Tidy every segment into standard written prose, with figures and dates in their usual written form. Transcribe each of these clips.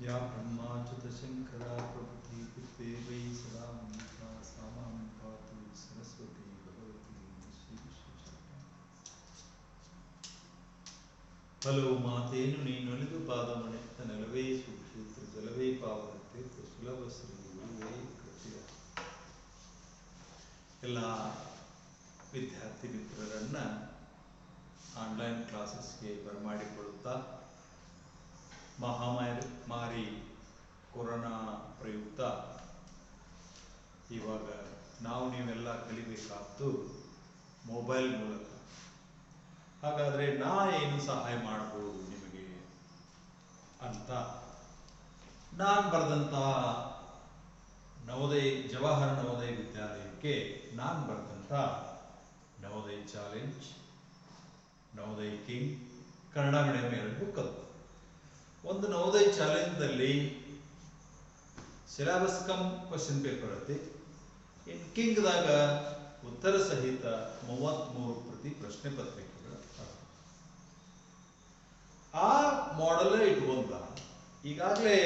या ब्रह्माच्युतशङ्करा प्रभृति पुत्रे वै सदा मन्त्रा सामां पातु सरस्वती भगवती श्रीविश्वेश्वरः। ಹಲವು ಮಾತೇನು ನೀನೊಲಿದು ಪಾದಮಣಿತ್ತ ನೆಲವೇ ಸುಕ್ಷೇತ್ರ ಜಲವೇ ಪಾವನತೆ ಸುಲಭ ಶ್ರೀ ಗುರುವೇ ಕೃತಿಯ. ಎಲ್ಲ ವಿದ್ಯಾರ್ಥಿ ಮಿತ್ರರನ್ನ ಆನ್ಲೈನ್ ಕ್ಲಾಸಸ್ಗೆ ಬರಮಾಡಿಕೊಳ್ಳುತ್ತಾ ಮಹಾಮಾರಿ ಕೊರೋನಾ ಪ್ರಯುಕ್ತ ಇವಾಗ ನೀವೆಲ್ಲ ಕಲಿಬೇಕಾದ್ದು ಮೊಬೈಲ್ ಮೂಲಕ. ಹಾಗಾದರೆ ನಾ ಏನು ಸಹಾಯ ಮಾಡಬಹುದು ನಿಮಗೆ ಅಂತ ನಾನು ಬರೆದಂತಹ ಜವಾಹರ್ ನವೋದಯ ವಿದ್ಯಾಲಯಕ್ಕೆ ನಾನು ಬರೆದಂಥ Navodaya challenge, Navodaya king Kannada medium 2 book ಅದು. ಒಂದು ನವೋದಯ ಚಾಲೆಂಜ್ನಲ್ಲಿ ಸಿಲೆಬಸ್ ಕಮ್ ಕ್ವಶನ್ ಪೇಪರ್ ಐತಿ. ಇನ್ ಕಿಂಗ್ದಾಗ ಉತ್ತರ ಸಹಿತ 33 ಪ್ರತಿ ಪ್ರಶ್ನೆ ಪತ್ರಿಕೆಗಳು. ಆ ಮಾಡೆಲ್ ಇಟ್ಕೊಂಡ ಈಗಾಗಲೇ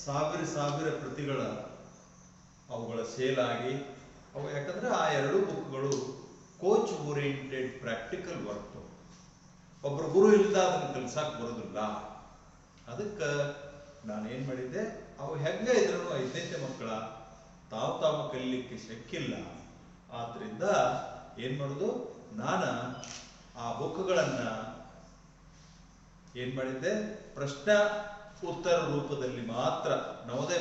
ಸಾವಿರ ಪ್ರತಿಗಳ ಅವುಗಳ ಸೇಲ್ ಆಗಿ ಅವು, ಯಾಕಂದ್ರೆ ಆ 2 ಬುಕ್ಗಳು ಕೋಚ್ ಓರಿಯೆಂಟೆಡ್ ಪ್ರಾಕ್ಟಿಕಲ್ ವರ್ಕ್. ಒಬ್ಬರು ಗುರು ಇಲ್ಲದ ಅದನ್ನು ಕಲಿಸಕ್ಕೆ ಬರೋದಿಲ್ಲ. ಅದಕ್ಕೆ ನಾನೇನು ಮಾಡಿದ್ದೆ, ಅವು ಹೆಂಗೆ ಇದ್ರೂ 5ನೇ ಮಕ್ಕಳ ತಾವು ಕಲಿಲಿಕ್ಕೆ ಶಕ್ಕಿಲ್ಲ. ಆದ್ರಿಂದ ಏನು ಮಾಡೋದು, ನಾನು ಆ ಬುಕ್ಗಳನ್ನು ಏನು ಮಾಡಿದ್ದೆ, ಪ್ರಶ್ನೆ ಉತ್ತರ ರೂಪದಲ್ಲಿ ಮಾತ್ರ. ನವೋದಯ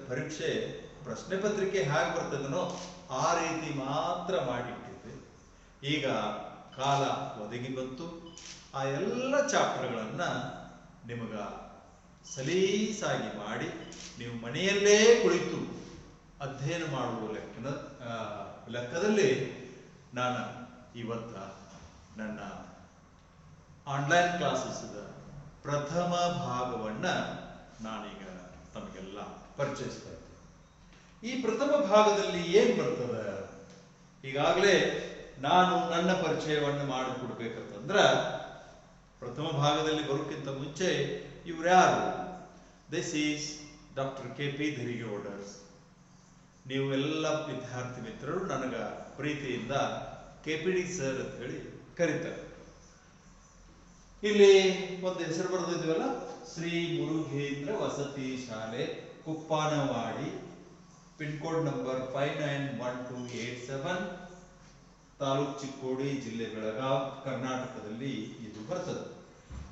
ಪರೀಕ್ಷೆ ಪ್ರಶ್ನೆ ಪತ್ರಿಕೆ ಹೇಗೆ ಬರ್ತದನೋ ಆ ರೀತಿ ಮಾತ್ರ ಮಾಡಿಟ್ಟಿದ್ದೆ. ಈಗ ಕಾಲ ಒದಗಿ ಬಂತು. ಆ ಎಲ್ಲ ಚಾಪ್ಟರ್ಗಳನ್ನು ನಿಮಗ ಸಲೀಸಾಗಿ ಮಾಡಿ ನೀವು ಮನೆಯಲ್ಲೇ ಕುಳಿತು ಅಧ್ಯಯನ ಮಾಡುವ ಲೆಕ್ಕದಲ್ಲಿ ನಾನು ಇವತ್ತ ನನ್ನ ಆನ್ಲೈನ್ ಕ್ಲಾಸಸ್ ಪ್ರಥಮ ಭಾಗವನ್ನು ನಾನೀಗ ತಮಗೆಲ್ಲ ಪರಿಚಯಿಸ್ತಾ ಇದ್ದೆ. ಈ ಪ್ರಥಮ ಭಾಗದಲ್ಲಿ ಏನು ಬರ್ತದೆ, ಈಗಾಗಲೇ ನಾನು ನನ್ನ ಪರಿಚಯವನ್ನು ಮಾಡಿಕೊಡ್ಬೇಕಂತಂದ್ರೆ ಪ್ರಥಮ ಭಾಗದಲ್ಲಿ ಬರೋಕ್ಕಿಂತ ಮುಂಚೆ ಇವ್ರ್ಯಾರು, ದಿಸ್ ಈಸ್ ಡಾಕ್ಟರ್ KP ಧರಿಗೌಡರ್. ನೀವು ಎಲ್ಲ ವಿದ್ಯಾರ್ಥಿ ಮಿತ್ರರು ನನಗೆ ಪ್ರೀತಿಯಿಂದ KPD ಸರ್ ಅಂತ ಹೇಳಿ ಕರೀತಾರೆ. ಇಲ್ಲಿ ಒಂದು ಹೆಸರು ಬರೆದಿದ್ವಲ್ಲ, ಶ್ರೀ ಮುರುಘೇಂದ್ರ ವಸತಿ ಶಾಲೆ, Kuppanawadi, pin code number 591287, taluk Chikkodi, ಜಿಲ್ಲೆ ಬೆಳಗಾವಿ, ಕರ್ನಾಟಕದಲ್ಲಿ ಇದು ಬರ್ತದೆ.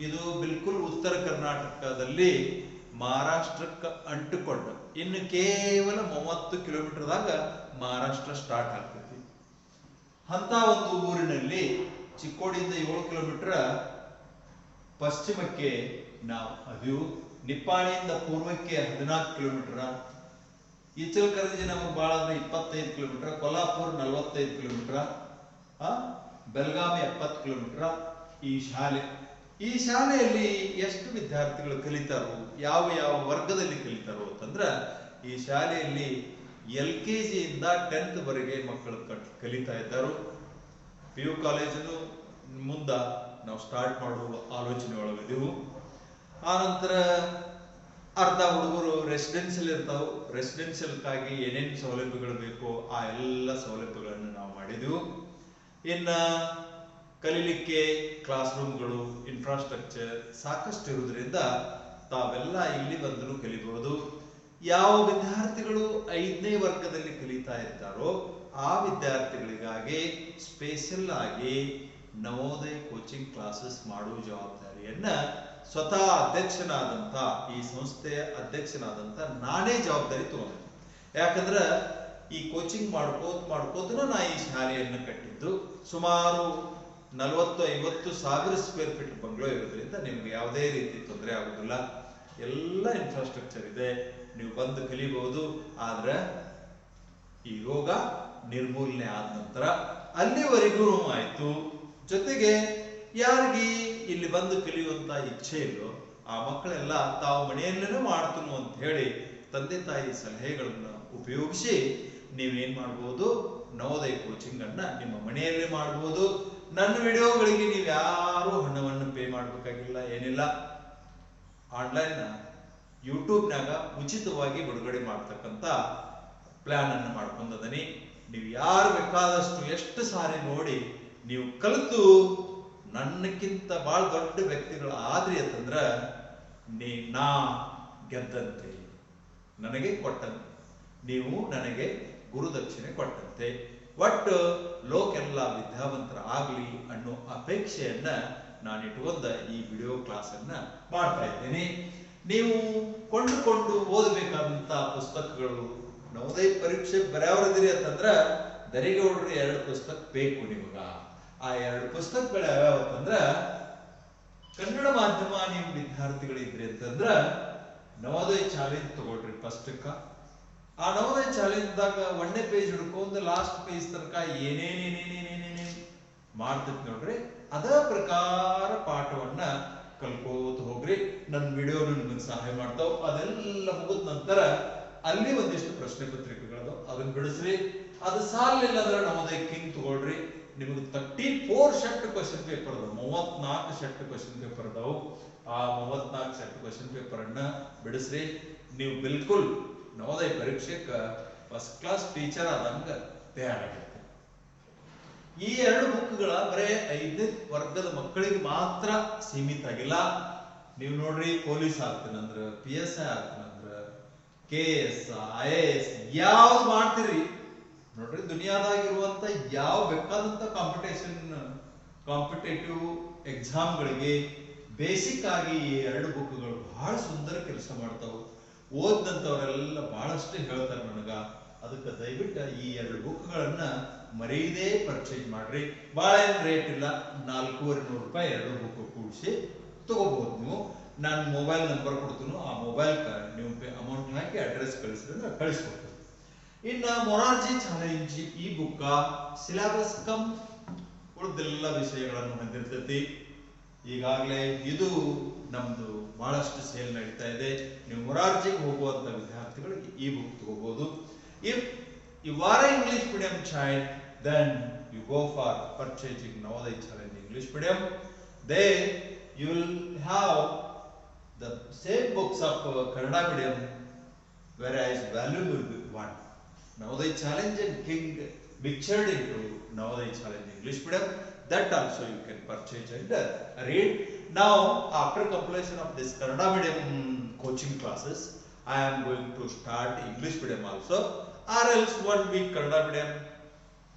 ಇದು ಬಿಲ್ಕುಲ್ ಉತ್ತರ ಕರ್ನಾಟಕದಲ್ಲಿ ಮಹಾರಾಷ್ಟ್ರಕ್ಕೆ ಅಂಟುಕೊಂಡು ಇನ್ನು ಕೇವಲ 30 ಕಿಲೋಮೀಟರ್ದಾಗ ಮಹಾರಾಷ್ಟ್ರ ಸ್ಟಾರ್ಟ್ ಆಗ್ತೈತಿ. ಅಂತ ಒಂದು ಊರಿನಲ್ಲಿ ಚಿಕ್ಕೋಡಿಯಿಂದ 7 ಕಿಲೋಮೀಟರ್ ಪಶ್ಚಿಮಕ್ಕೆ ನಾವು ಅದೀವು. ನಿಪ್ಪಾಣಿಯಿಂದ ಪೂರ್ವಕ್ಕೆ 14 ಕಿಲೋಮೀಟರ್, ಇಚಲಕರಂಜಿ ನಮಗೆ ಭಾಳ ಅಂದ್ರೆ 25 kilometre, Kolhapur 45 kilometre, Belagavi 70 kilometre. ಈ ಶಾಲೆಯಲ್ಲಿ ಎಷ್ಟು ವಿದ್ಯಾರ್ಥಿಗಳು ಕಲಿತಾರೋ, ಯಾವ ವರ್ಗದಲ್ಲಿ ಕಲಿತಾರೋ ಅಂತಂದ್ರೆ, ಈ ಶಾಲೆಯಲ್ಲಿ LKG ಇಂದ 10th ವರೆಗೆ ಮಕ್ಕಳು ಕಲಿತಾ ಇದ್ದಾರೋ. PU ಕಾಲೇಜನ್ನು ಮುಂದ ನಾವು ಸ್ಟಾರ್ಟ್ ಮಾಡುವ ಆಲೋಚನೆ ಒಳಗಿದೆವು. ಆನಂತರ ಅರ್ಧ ಹುಡುಗರು ರೆಸಿಡೆನ್ಷಿಯಲ್ ಇರ್ತಾವೆ. ರೆಸಿಡೆನ್ಷಿಯಲ್ಗಾಗಿ ಏನೇನು ಸೌಲಭ್ಯಗಳು ಬೇಕೋ ಆ ಎಲ್ಲ ಸೌಲಭ್ಯಗಳನ್ನು ನಾವು ಮಾಡಿದೆವು. ಇನ್ನು ಕಲೀಲಿಕ್ಕೆ ಕ್ಲಾಸ್ ರೂಮ್ಗಳು, ಇನ್ಫ್ರಾಸ್ಟ್ರಕ್ಚರ್ ಸಾಕಷ್ಟು ಇರುವುದರಿಂದ ತಾವೆಲ್ಲ ಇಲ್ಲಿ ಬಂದರೂ ಕಲಿಬಹುದು. ಯಾವ ವಿದ್ಯಾರ್ಥಿಗಳು 5ನೇ ವರ್ಗದಲ್ಲಿ ಕಲಿತಾ ಇರ್ತಾರೋ ಆ ವಿದ್ಯಾರ್ಥಿಗಳಿಗಾಗಿ ಸ್ಪೆಷಲ್ ಆಗಿ ನವೋದಯ ಕೋಚಿಂಗ್ ಕ್ಲಾಸಸ್ ಮಾಡುವ ಜವಾಬ್ದಾರಿಯನ್ನ ಸ್ವತಃ ಅಧ್ಯಕ್ಷನಾದಂಥ, ಈ ಸಂಸ್ಥೆಯ ಅಧ್ಯಕ್ಷನಾದಂಥ ನಾನೇ ಜವಾಬ್ದಾರಿ ತಗೊಂಡೆ. ಯಾಕಂದ್ರೆ ಈ ಕೋಚಿಂಗ್ ಮಾಡ್ಕೋತನ ನಾ ಈ ಶಾಲೆಯನ್ನು ಕಟ್ಟಿದ್ದು. ಸುಮಾರು 40-50 ಸಾವಿರ ಸ್ಕ್ವೇರ್ ಫೀಟ್ ಬಂಗ್ಲೋ ಇರೋದ್ರಿಂದ ನಿಮ್ಗೆ ಯಾವುದೇ ರೀತಿ ತೊಂದರೆ ಆಗೋದಿಲ್ಲ. ಎಲ್ಲ ಇನ್ಫ್ರಾಸ್ಟ್ರಕ್ಚರ್ ಇದೆ, ನೀವು ಬಂದು ಕಲಿಬಹುದು. ಆದ್ರೆ ಈ ರೋಗ ನಿರ್ಮೂಲನೆ ಆದ ನಂತರ ಅಲ್ಲಿವರೆಗೂ ಆಯ್ತು. ಜೊತೆಗೆ ಯಾರಿಗೆ ಇಲ್ಲಿ ಬಂದು ಕಲಿಯುವಂತ ಇಚ್ಛೆ ಇಲ್ಲೋ ಆ ಮಕ್ಕಳೆಲ್ಲ ತಾವು ಮನೆಯಲ್ಲೇನೂ ಮಾಡ್ತನು ಅಂತ ಹೇಳಿ ತಂದೆ ತಾಯಿ ಸಲಹೆಗಳನ್ನು ಉಪಯೋಗಿಸಿ ನೀವೇನ್ ಮಾಡ್ಬೋದು, ನವೋದಯ ಕೋಚಿಂಗ್ ಅನ್ನ ನಿಮ್ಮ ಮನೆಯಲ್ಲೇ ಮಾಡ್ಬೋದು. ನನ್ನ ವಿಡಿಯೋಗಳಿಗೆ ನೀವು ಯಾರು ಹಣವನ್ನು ಪೇ ಮಾಡಬೇಕಾಗಿಲ್ಲ, ಏನಿಲ್ಲ. ಆನ್ಲೈನ್ ಯೂಟ್ಯೂಬ್ನಾಗ ಉಚಿತವಾಗಿ ಬಿಡುಗಡೆ ಮಾಡ್ತಕ್ಕಂಥ ಪ್ಲಾನ್ ಅನ್ನು ಮಾಡ್ಕೊಂಡದನಿ. ನೀವು ಯಾರು ಬೇಕಾದಷ್ಟು ಎಷ್ಟು ಸಾರಿ ನೋಡಿ ನೀವು ಕಲಿತು ನನ್ನಕ್ಕಿಂತ ಬಹಳ ದೊಡ್ಡ ವ್ಯಕ್ತಿಗಳು ಆದ್ರಿ ಅಂತಂದ್ರ ನಾ ಗೆದ್ದಂತೆ, ನನಗೆ ಕೊಟ್ಟಂತೆ, ನೀವು ನನಗೆ ಗುರುದಕ್ಷಿಣೆ ಕೊಟ್ಟಂತೆ, ಒಟ್ಟು ಲೋಕೆಲ್ಲ ವಿದ್ಯಾವಂತರ ಆಗ್ಲಿ ಅನ್ನೋ ಅಪೇಕ್ಷೆಯನ್ನ ನಾನು ಇಟ್ಕೊಂಡ ಈ ವಿಡಿಯೋ ಕ್ಲಾಸ್ ಅನ್ನ ಮಾಡ್ತಾ ಇದ್ದೇನೆ. ನೀವು ಕೊಂಡುಕೊಂಡು ಓದಬೇಕಾದಂತ ಪುಸ್ತಕಗಳು, ನವೋದಯ ಪರೀಕ್ಷೆ ಬರೆಯವರದಿರಿ ಅಂತಂದ್ರ ದರಿಗೌಡ್ರಿ 2 ಪುಸ್ತಕ ಬೇಕು ನಿಮಗ. ಆ 2 ಪುಸ್ತಕಗಳು ಯಾವ್ಯಾವ ಅಂತಂದ್ರ, ಕನ್ನಡ ಮಾಧ್ಯಮ ನೀವು ವಿದ್ಯಾರ್ಥಿಗಳಿದ್ರಿ ಅಂತಂದ್ರ ನವೋದಯ ಚಾಲೆಂಜ್ ತಗೊಳ್ರಿ ಫಸ್ಟಕ್ಕ. ಆ ನವೋದಯ ಚಾಲೆಂಜ್ದಾಗ 1ನೇ ಪೇಜ್ ಹಿಡ್ಕೊಂಡು ಲಾಸ್ಟ್ ಪೇಜ್ ತನಕ ಏನೇನೇನೇನೇನೇನೇನೇ ಮಾಡ್ತೈತಿ ನೋಡ್ರಿ, ಅದ ಪ್ರಕಾರ ಪಾಠವನ್ನ ಕಲ್ಕೋತ ಹೋಗ್ರಿ. ನನ್ನ ವಿಡಿಯೋ ನಿಮ್ಗೆ ಸಹಾಯ ಮಾಡ್ತಾವ. ಅದೆಲ್ಲ ಮುಗಿದ ನಂತರ ಅಲ್ಲಿ ಒಂದಿಷ್ಟು ಪ್ರಶ್ನೆ ಪತ್ರಿಕೆಗಳು ಅದನ್ನ ಬಿಡಿಸ್ರಿ. ಅದು ಸಾಲಿಲ್ಲ ಅಂದ್ರೆ ನವೋದಯ ಕಿಂಗ್ ತಗೊಳ್ರಿ. ನಿಮಗೆ 34 ಸೆಟ್ ಕ್ವಶನ್ ಪೇಪರ್ ಅದಾವ, 34 ಸೆಟ್ ಕ್ವಶನ್ ಪೇಪರ್ ಅದಾವು. ಆ 34 ಸೆಟ್ ಕ್ವಶನ್ ಪೇಪರ್ ಅನ್ನ ಬಿಡಿಸ್ರಿ. ನೀವು ಬಿಲ್ಕುಲ್ ನವೋದಯ ಪರೀಕ್ಷೆಗೆ ಫಸ್ಟ್ ಕ್ಲಾಸ್ ಟೀಚರ್ ಆದಂಗ ತಯಾರಾಗಿರ್ತೀರಿ. ಈ 2 ಬುಕ್ಗಳ ಬರೇ 5ನೇ ವರ್ಗದ ಮಕ್ಕಳಿಗೆ ಮಾತ್ರ ಸೀಮಿತ ಆಗಿಲ್ಲ. ನೀವು ನೋಡ್ರಿ, ಪೊಲೀಸ್ ಆಗ್ತೀನಂದ್ರ, PSI ಆಗ್ತೀನಂದ್ರ, KS, IAS ಯಾವ್ದು ಮಾಡ್ತೀರಿ ನೋಡ್ರಿ, ದುನಿಯಾದಾಗಿರುವಂತ ಯಾವ ಬೇಕಾದಂತ ಕಾಂಪಿಟೇಟಿವ್ ಎಕ್ಸಾಮ್ಗಳಿಗೆ ಬೇಸಿಕ್ ಆಗಿ ಈ 2 ಬುಕ್ಗಳು ಬಹಳ ಸುಂದರ ಕೆಲಸ ಮಾಡ್ತಾವು. ಓದಂತವರೆಲ್ಲ ಬಹಳಷ್ಟು ಹೇಳ್ತಾರೆ ನನಗ. ಅದಕ್ಕೆ ದಯವಿಟ್ಟು ಈ 2 ಬುಕ್ಗಳನ್ನ ಮರೆಯದೇ ಪರ್ಚೇಸ್ ಮಾಡ್ರಿ. ಬಹಳ ಏನ್ ರೇಟ್ ಇಲ್ಲ, 4,500 ರೂಪಾಯಿ 2 ಬುಕ್ ಕೂಡಿಸಿ ತಗೋಬಹುದು. ನೀವು ನಾನು ಮೊಬೈಲ್ ನಂಬರ್ ಕೊಡ್ತೀನಿ, ಆ ಮೊಬೈಲ್ ನೀವು ಅಮೌಂಟ್ ಹಾಕಿ ಅಡ್ರೆಸ್ ಕಳಿಸಿದ್ರೆ ಅಂದ್ರೆ ಕಳಿಸ್ಕೊಡ್ತೀನಿ. ಇನ್ನ ಮೊರಾರ್ಜಿ ಚಾಲೆಂಜ್ ಈ ಬುಕ್ಕ ಸಿಲೆಬಸ್ ಕಮ್ ಉಳಿದೆಲ್ಲ ವಿಷಯಗಳನ್ನು ಹೊಂದಿರ್ತೈತಿ. ಈಗಾಗಲೇ ಇದು ನಮ್ದು ಬಹಳಷ್ಟು ಸೇಲ್ ನಡೀತಾ ಇದೆ. ನೀವು ಮೊರಾರ್ಜಿಗೆ ಹೋಗುವಂತ ವಿದ್ಯಾರ್ಥಿಗಳಿಗೆ ಈ ಬುಕ್ ತಗೋಬಹುದು. If you are English medium child, then you go for purchasing Navodaya Challenge English Medium. Then you will have the same books of Kannada medium, whereas value will be one. Navodaya Challenge and King mixed into Navodaya Challenge English Medium. That also you can purchase and read. Now, after completion of this Kannada medium coaching classes, I am going to start English medium also, or else 1 week Kannada medium,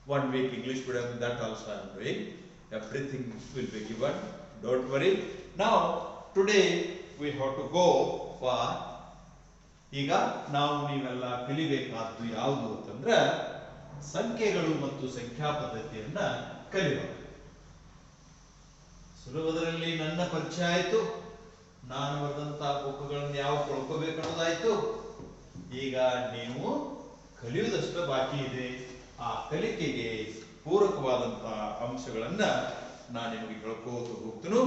1 week English medium. That also I am doing. Everything will be given. Don't worry. Now, today we have to go for. ಈಗ ನಾವು ನೀವೆಲ್ಲ ಕಲಿಬೇಕಾದ್ದು ಯಾವುದು ಅಂತಂದ್ರೆ ಸಂಖ್ಯೆಗಳು ಮತ್ತು ಸಂಖ್ಯಾ ಪದ್ಧತಿಯನ್ನ ಕಲಿಯೋಣ. ಸುಲಭದಲ್ಲಿ ನನ್ನ ಪರಿಚಯ ಆಯ್ತು, ನಾನು ಬರೆದಂತ ಬುಕ್ಗಳನ್ನು ಯಾವ ಕೊಳ್ಕೋಬೇಕನ್ನೋದಾಯ್ತು. ಈಗ ನೀವು ಕಲಿಯುವುದಷ್ಟು ಬಾಕಿ ಇದೆ. ಆ ಕಲಿಕೆಗೆ ಪೂರಕವಾದಂತ ಅಂಶಗಳನ್ನ ನಾನು ನಿಮಗೆ ಹೇಳ್ಕೋತ ಹೋಗ್ತೀನಿ.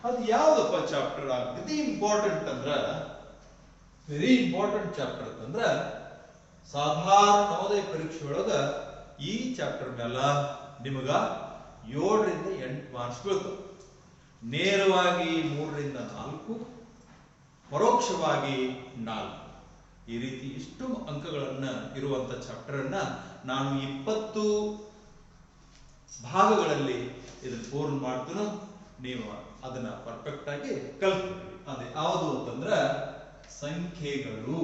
ಅದು ಯಾವ್ದಪ್ಪ ಚಾಪ್ಟರ್ ಆಗ್ತದೆ ಇಂಪಾರ್ಟೆಂಟ್ ಅಂದ್ರ, ವೆರಿ ಇಂಪಾರ್ಟೆಂಟ್ ಚಾಪ್ಟರ್ ಅಂತಂದ್ರ ಸಾಧಾರಣ ನವೋದಯ ಪರೀಕ್ಷೆ ಒಳಗ ಈ ಚಾಪ್ಟರ್ ಮೇಲೆ ನಿಮಗ 7ರಿಂದ 8 ಮಾರ್ಕ್ಸ್ ಬೀಳ್ತಾವ. ನೇರವಾಗಿ 3ರಿಂದ 4, ಪರೋಕ್ಷವಾಗಿ 4. ಈ ರೀತಿ ಇಷ್ಟು ಅಂಕಗಳನ್ನ ಇರುವಂತ ಚಾಪ್ಟರ್ ಅನ್ನ ನಾನು 20 ಭಾಗಗಳಲ್ಲಿ ಇದನ್ನ ಪೂರ್ಣ ಮಾಡ್ತೀನಿ. ನೀವು ಅದನ್ನ ಪರ್ಫೆಕ್ಟ್ ಆಗಿ ಕಲ್ತ್ಕೊಳ್ಳಿ. ಅದೇ ಯಾವುದು ಅಂತಂದ್ರ ಸಂಖ್ಯೆಗಳು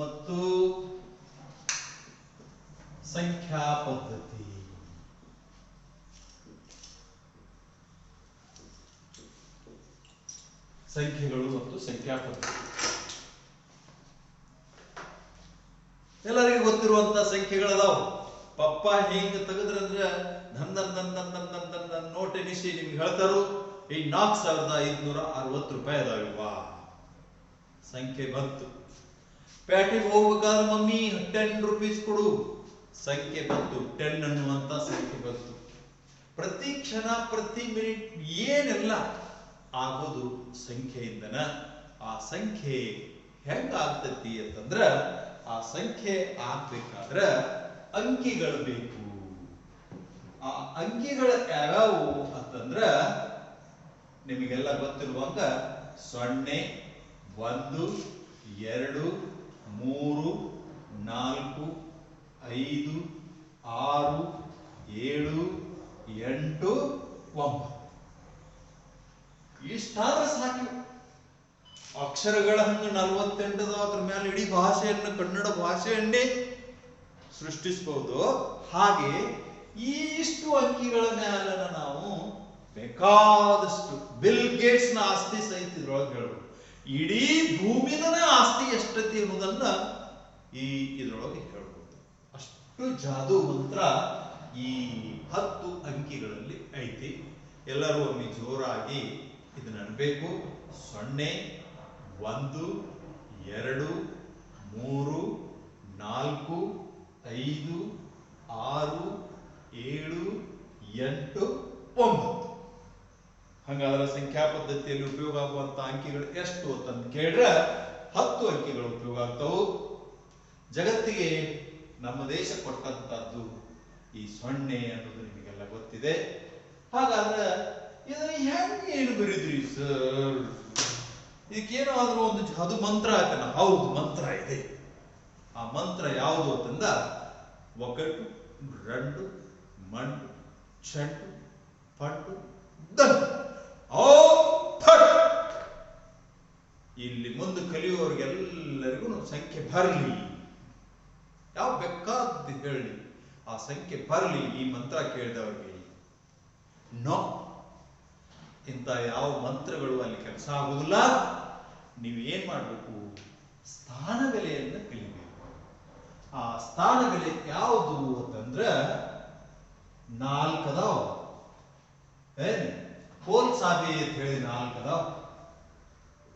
ಮತ್ತು ಸಂಖ್ಯಾ ಪದ್ಧತಿ. ಸಂಖ್ಯೆಗಳು ಮತ್ತು ಸಂಖ್ಯಾ ಪದ್ಧತಿ ಎಲ್ಲರಿಗೂ ಗೊತ್ತಿರುವಂತ ಸಂಖ್ಯೆಗಳದಾವು. ಪಪ್ಪ ಹಿಂಗ ತೆಗೆದ್ರಂದ್ರ ಧನ್ ಧನ್ ಧನ್ ಧನ್ ಧನ್ ಧನ್ ಧನ್ ಧನ್ ನೋಟ್ ಎನಿಸಿ ನಿಮ್ಗೆ ಹೇಳ್ತಾರು. ಈ 4,560 ರೂಪಾಯಿ ಅದಾವಿವಾ ಸಂಖ್ಯೆ ಬಂತು. ಪ್ಯಾಟಿಗೆ ಹೋಗ್ಬೇಕಾದ್ರೆ ಮಮ್ಮಿ 10 ರೂಪೀಸ್ ಕೊಡು, ಸಂಖ್ಯೆ ಬಂತು. 10 ಅನ್ನುವಂತ ಸಂಖ್ಯೆ ಬಂತು. ಪ್ರತಿ ಕ್ಷಣ ಪ್ರತಿ ಮಿನಿಟ್ ಏನೆಲ್ಲ ಆಗೋದು ಸಂಖ್ಯೆಯಿಂದನ. ಆ ಸಂಖ್ಯೆ ಹೆಂಗ ಆಗ್ತತಿ ಅಂತಂದ್ರ, ಆ ಸಂಖ್ಯೆ ಆಗ್ಬೇಕಾದ್ರ ಅಂಕಿಗಳು ಬೇಕು. ಆ ಅಂಕಿಗಳು ಯಾವ್ಯಾವು ಅಂತಂದ್ರ ನಿಮಗೆಲ್ಲ ಗೊತ್ತಿರುವಂಗ 0 1 2 3 4 5 6 7 8 9 ಇಷ್ಟಾದ್ರೆ ಸಾಕು. ಅಕ್ಷರಗಳನ್ನು 48 ಅದ್ರ ಮೇಲೆ ಇಡೀ ಭಾಷೆಯನ್ನು ಕನ್ನಡ ಭಾಷೆಯನ್ನೇ ಸೃಷ್ಟಿಸಬಹುದು. ಹಾಗೆ ಇಷ್ಟು ಅಂಕಿಗಳ ಮೇಲೆ ನಾವು ಬೇಕಾದಷ್ಟು ಬಿಲ್ ಗೇಟ್ಸ್ ನ ಆಸ್ತಿ ಸಹಿತ ಇದ್ರೊಳಗೆ ಹೇಳ್ಬೋದು. ಇಡೀ ಭೂಮಿನ ಆಸ್ತಿ ಎಷ್ಟೈತಿ ಅನ್ನೋದನ್ನ ಇದ್ರೊಳಗೆ ಹೇಳ್ಬೋದು. ಅಷ್ಟು ಜಾದೂ ಮಂತ್ರ ಈ 10 ಅಂಕಿಗಳಲ್ಲಿ ಐತಿ. ಎಲ್ಲರೂ ಒಮ್ಮೆ ಜೋರಾಗಿ ಇದನ್ನ ಅನ್ಬೇಕು. 0 1 2 3 4 5 6 7 8 9. ಹಂಗಾದ್ರೆ ಸಂಖ್ಯಾ ಪದ್ಧತಿಯಲ್ಲಿ ಉಪಯೋಗ ಆಗುವಂತ ಅಂಕಿಗಳು ಎಷ್ಟು ಅಂತ ಕೇಳಿದ್ರೆ 10 ಅಂಕಿಗಳು ಉಪಯೋಗ ಆಗ್ತಾವು. ಜಗತ್ತಿಗೆ ನಮ್ಮ ದೇಶ ಕೊಟ್ಟಂತದ್ದು ಈ 0 ಅನ್ನೋದು ನಿಮಗೆಲ್ಲ ಗೊತ್ತಿದೆ. ಹಾಗಾದ್ರೆ ಇದನ್ನ ಹೆಂಗೆ ಏನು ಬರೀದ್ರಿ ಸರ್? ಇದಕ್ಕೇನಾದ್ರೂ ಒಂದು ಜಾದು ಮಂತ್ರ ಆಯ್ತನ? ಹೌದು, ಮಂತ್ರ ಇದೆ. ಆ ಮಂತ್ರ ಯಾವುದು ಅಂತಂದ ಒಗಟು ರಂಡು ಮಂಡು ಚಂಡು ಪಂಡು ದಂಡು. ಇಲ್ಲಿ ಮುಂದೆ ಕಲಿಯುವವರಿಗೆಲ್ಲರಿಗೂ ಸಂಖ್ಯೆ ಬರಲಿ, ಯಾವ ಬೇಕಾದ ಹೇಳಿ ಆ ಸಂಖ್ಯೆ ಬರಲಿ ಈ ಮಂತ್ರ ಕೇಳಿದವರಿಗೆ. ನೋ, ಇಂಥ ಯಾವ ಮಂತ್ರಗಳು ಅಲ್ಲಿ ಕೆಲಸ ಆಗುವುದಿಲ್ಲ. ನೀವು ಏನ್ ಮಾಡ್ಬೇಕು? ಸ್ಥಾನ ಬೆಲೆಯನ್ನು ಕಲಿಬೇಕು. ಆ ಸ್ಥಾನ ಬೆಲೆ ಯಾವುದು ಅಂತಂದ್ರೆ 4 ಅದಾವ. ಏನ್ ಕೋಲ್ ಸಾಬಿ ಅಂತ ಹೇಳಿ 4 ಅದಾವ.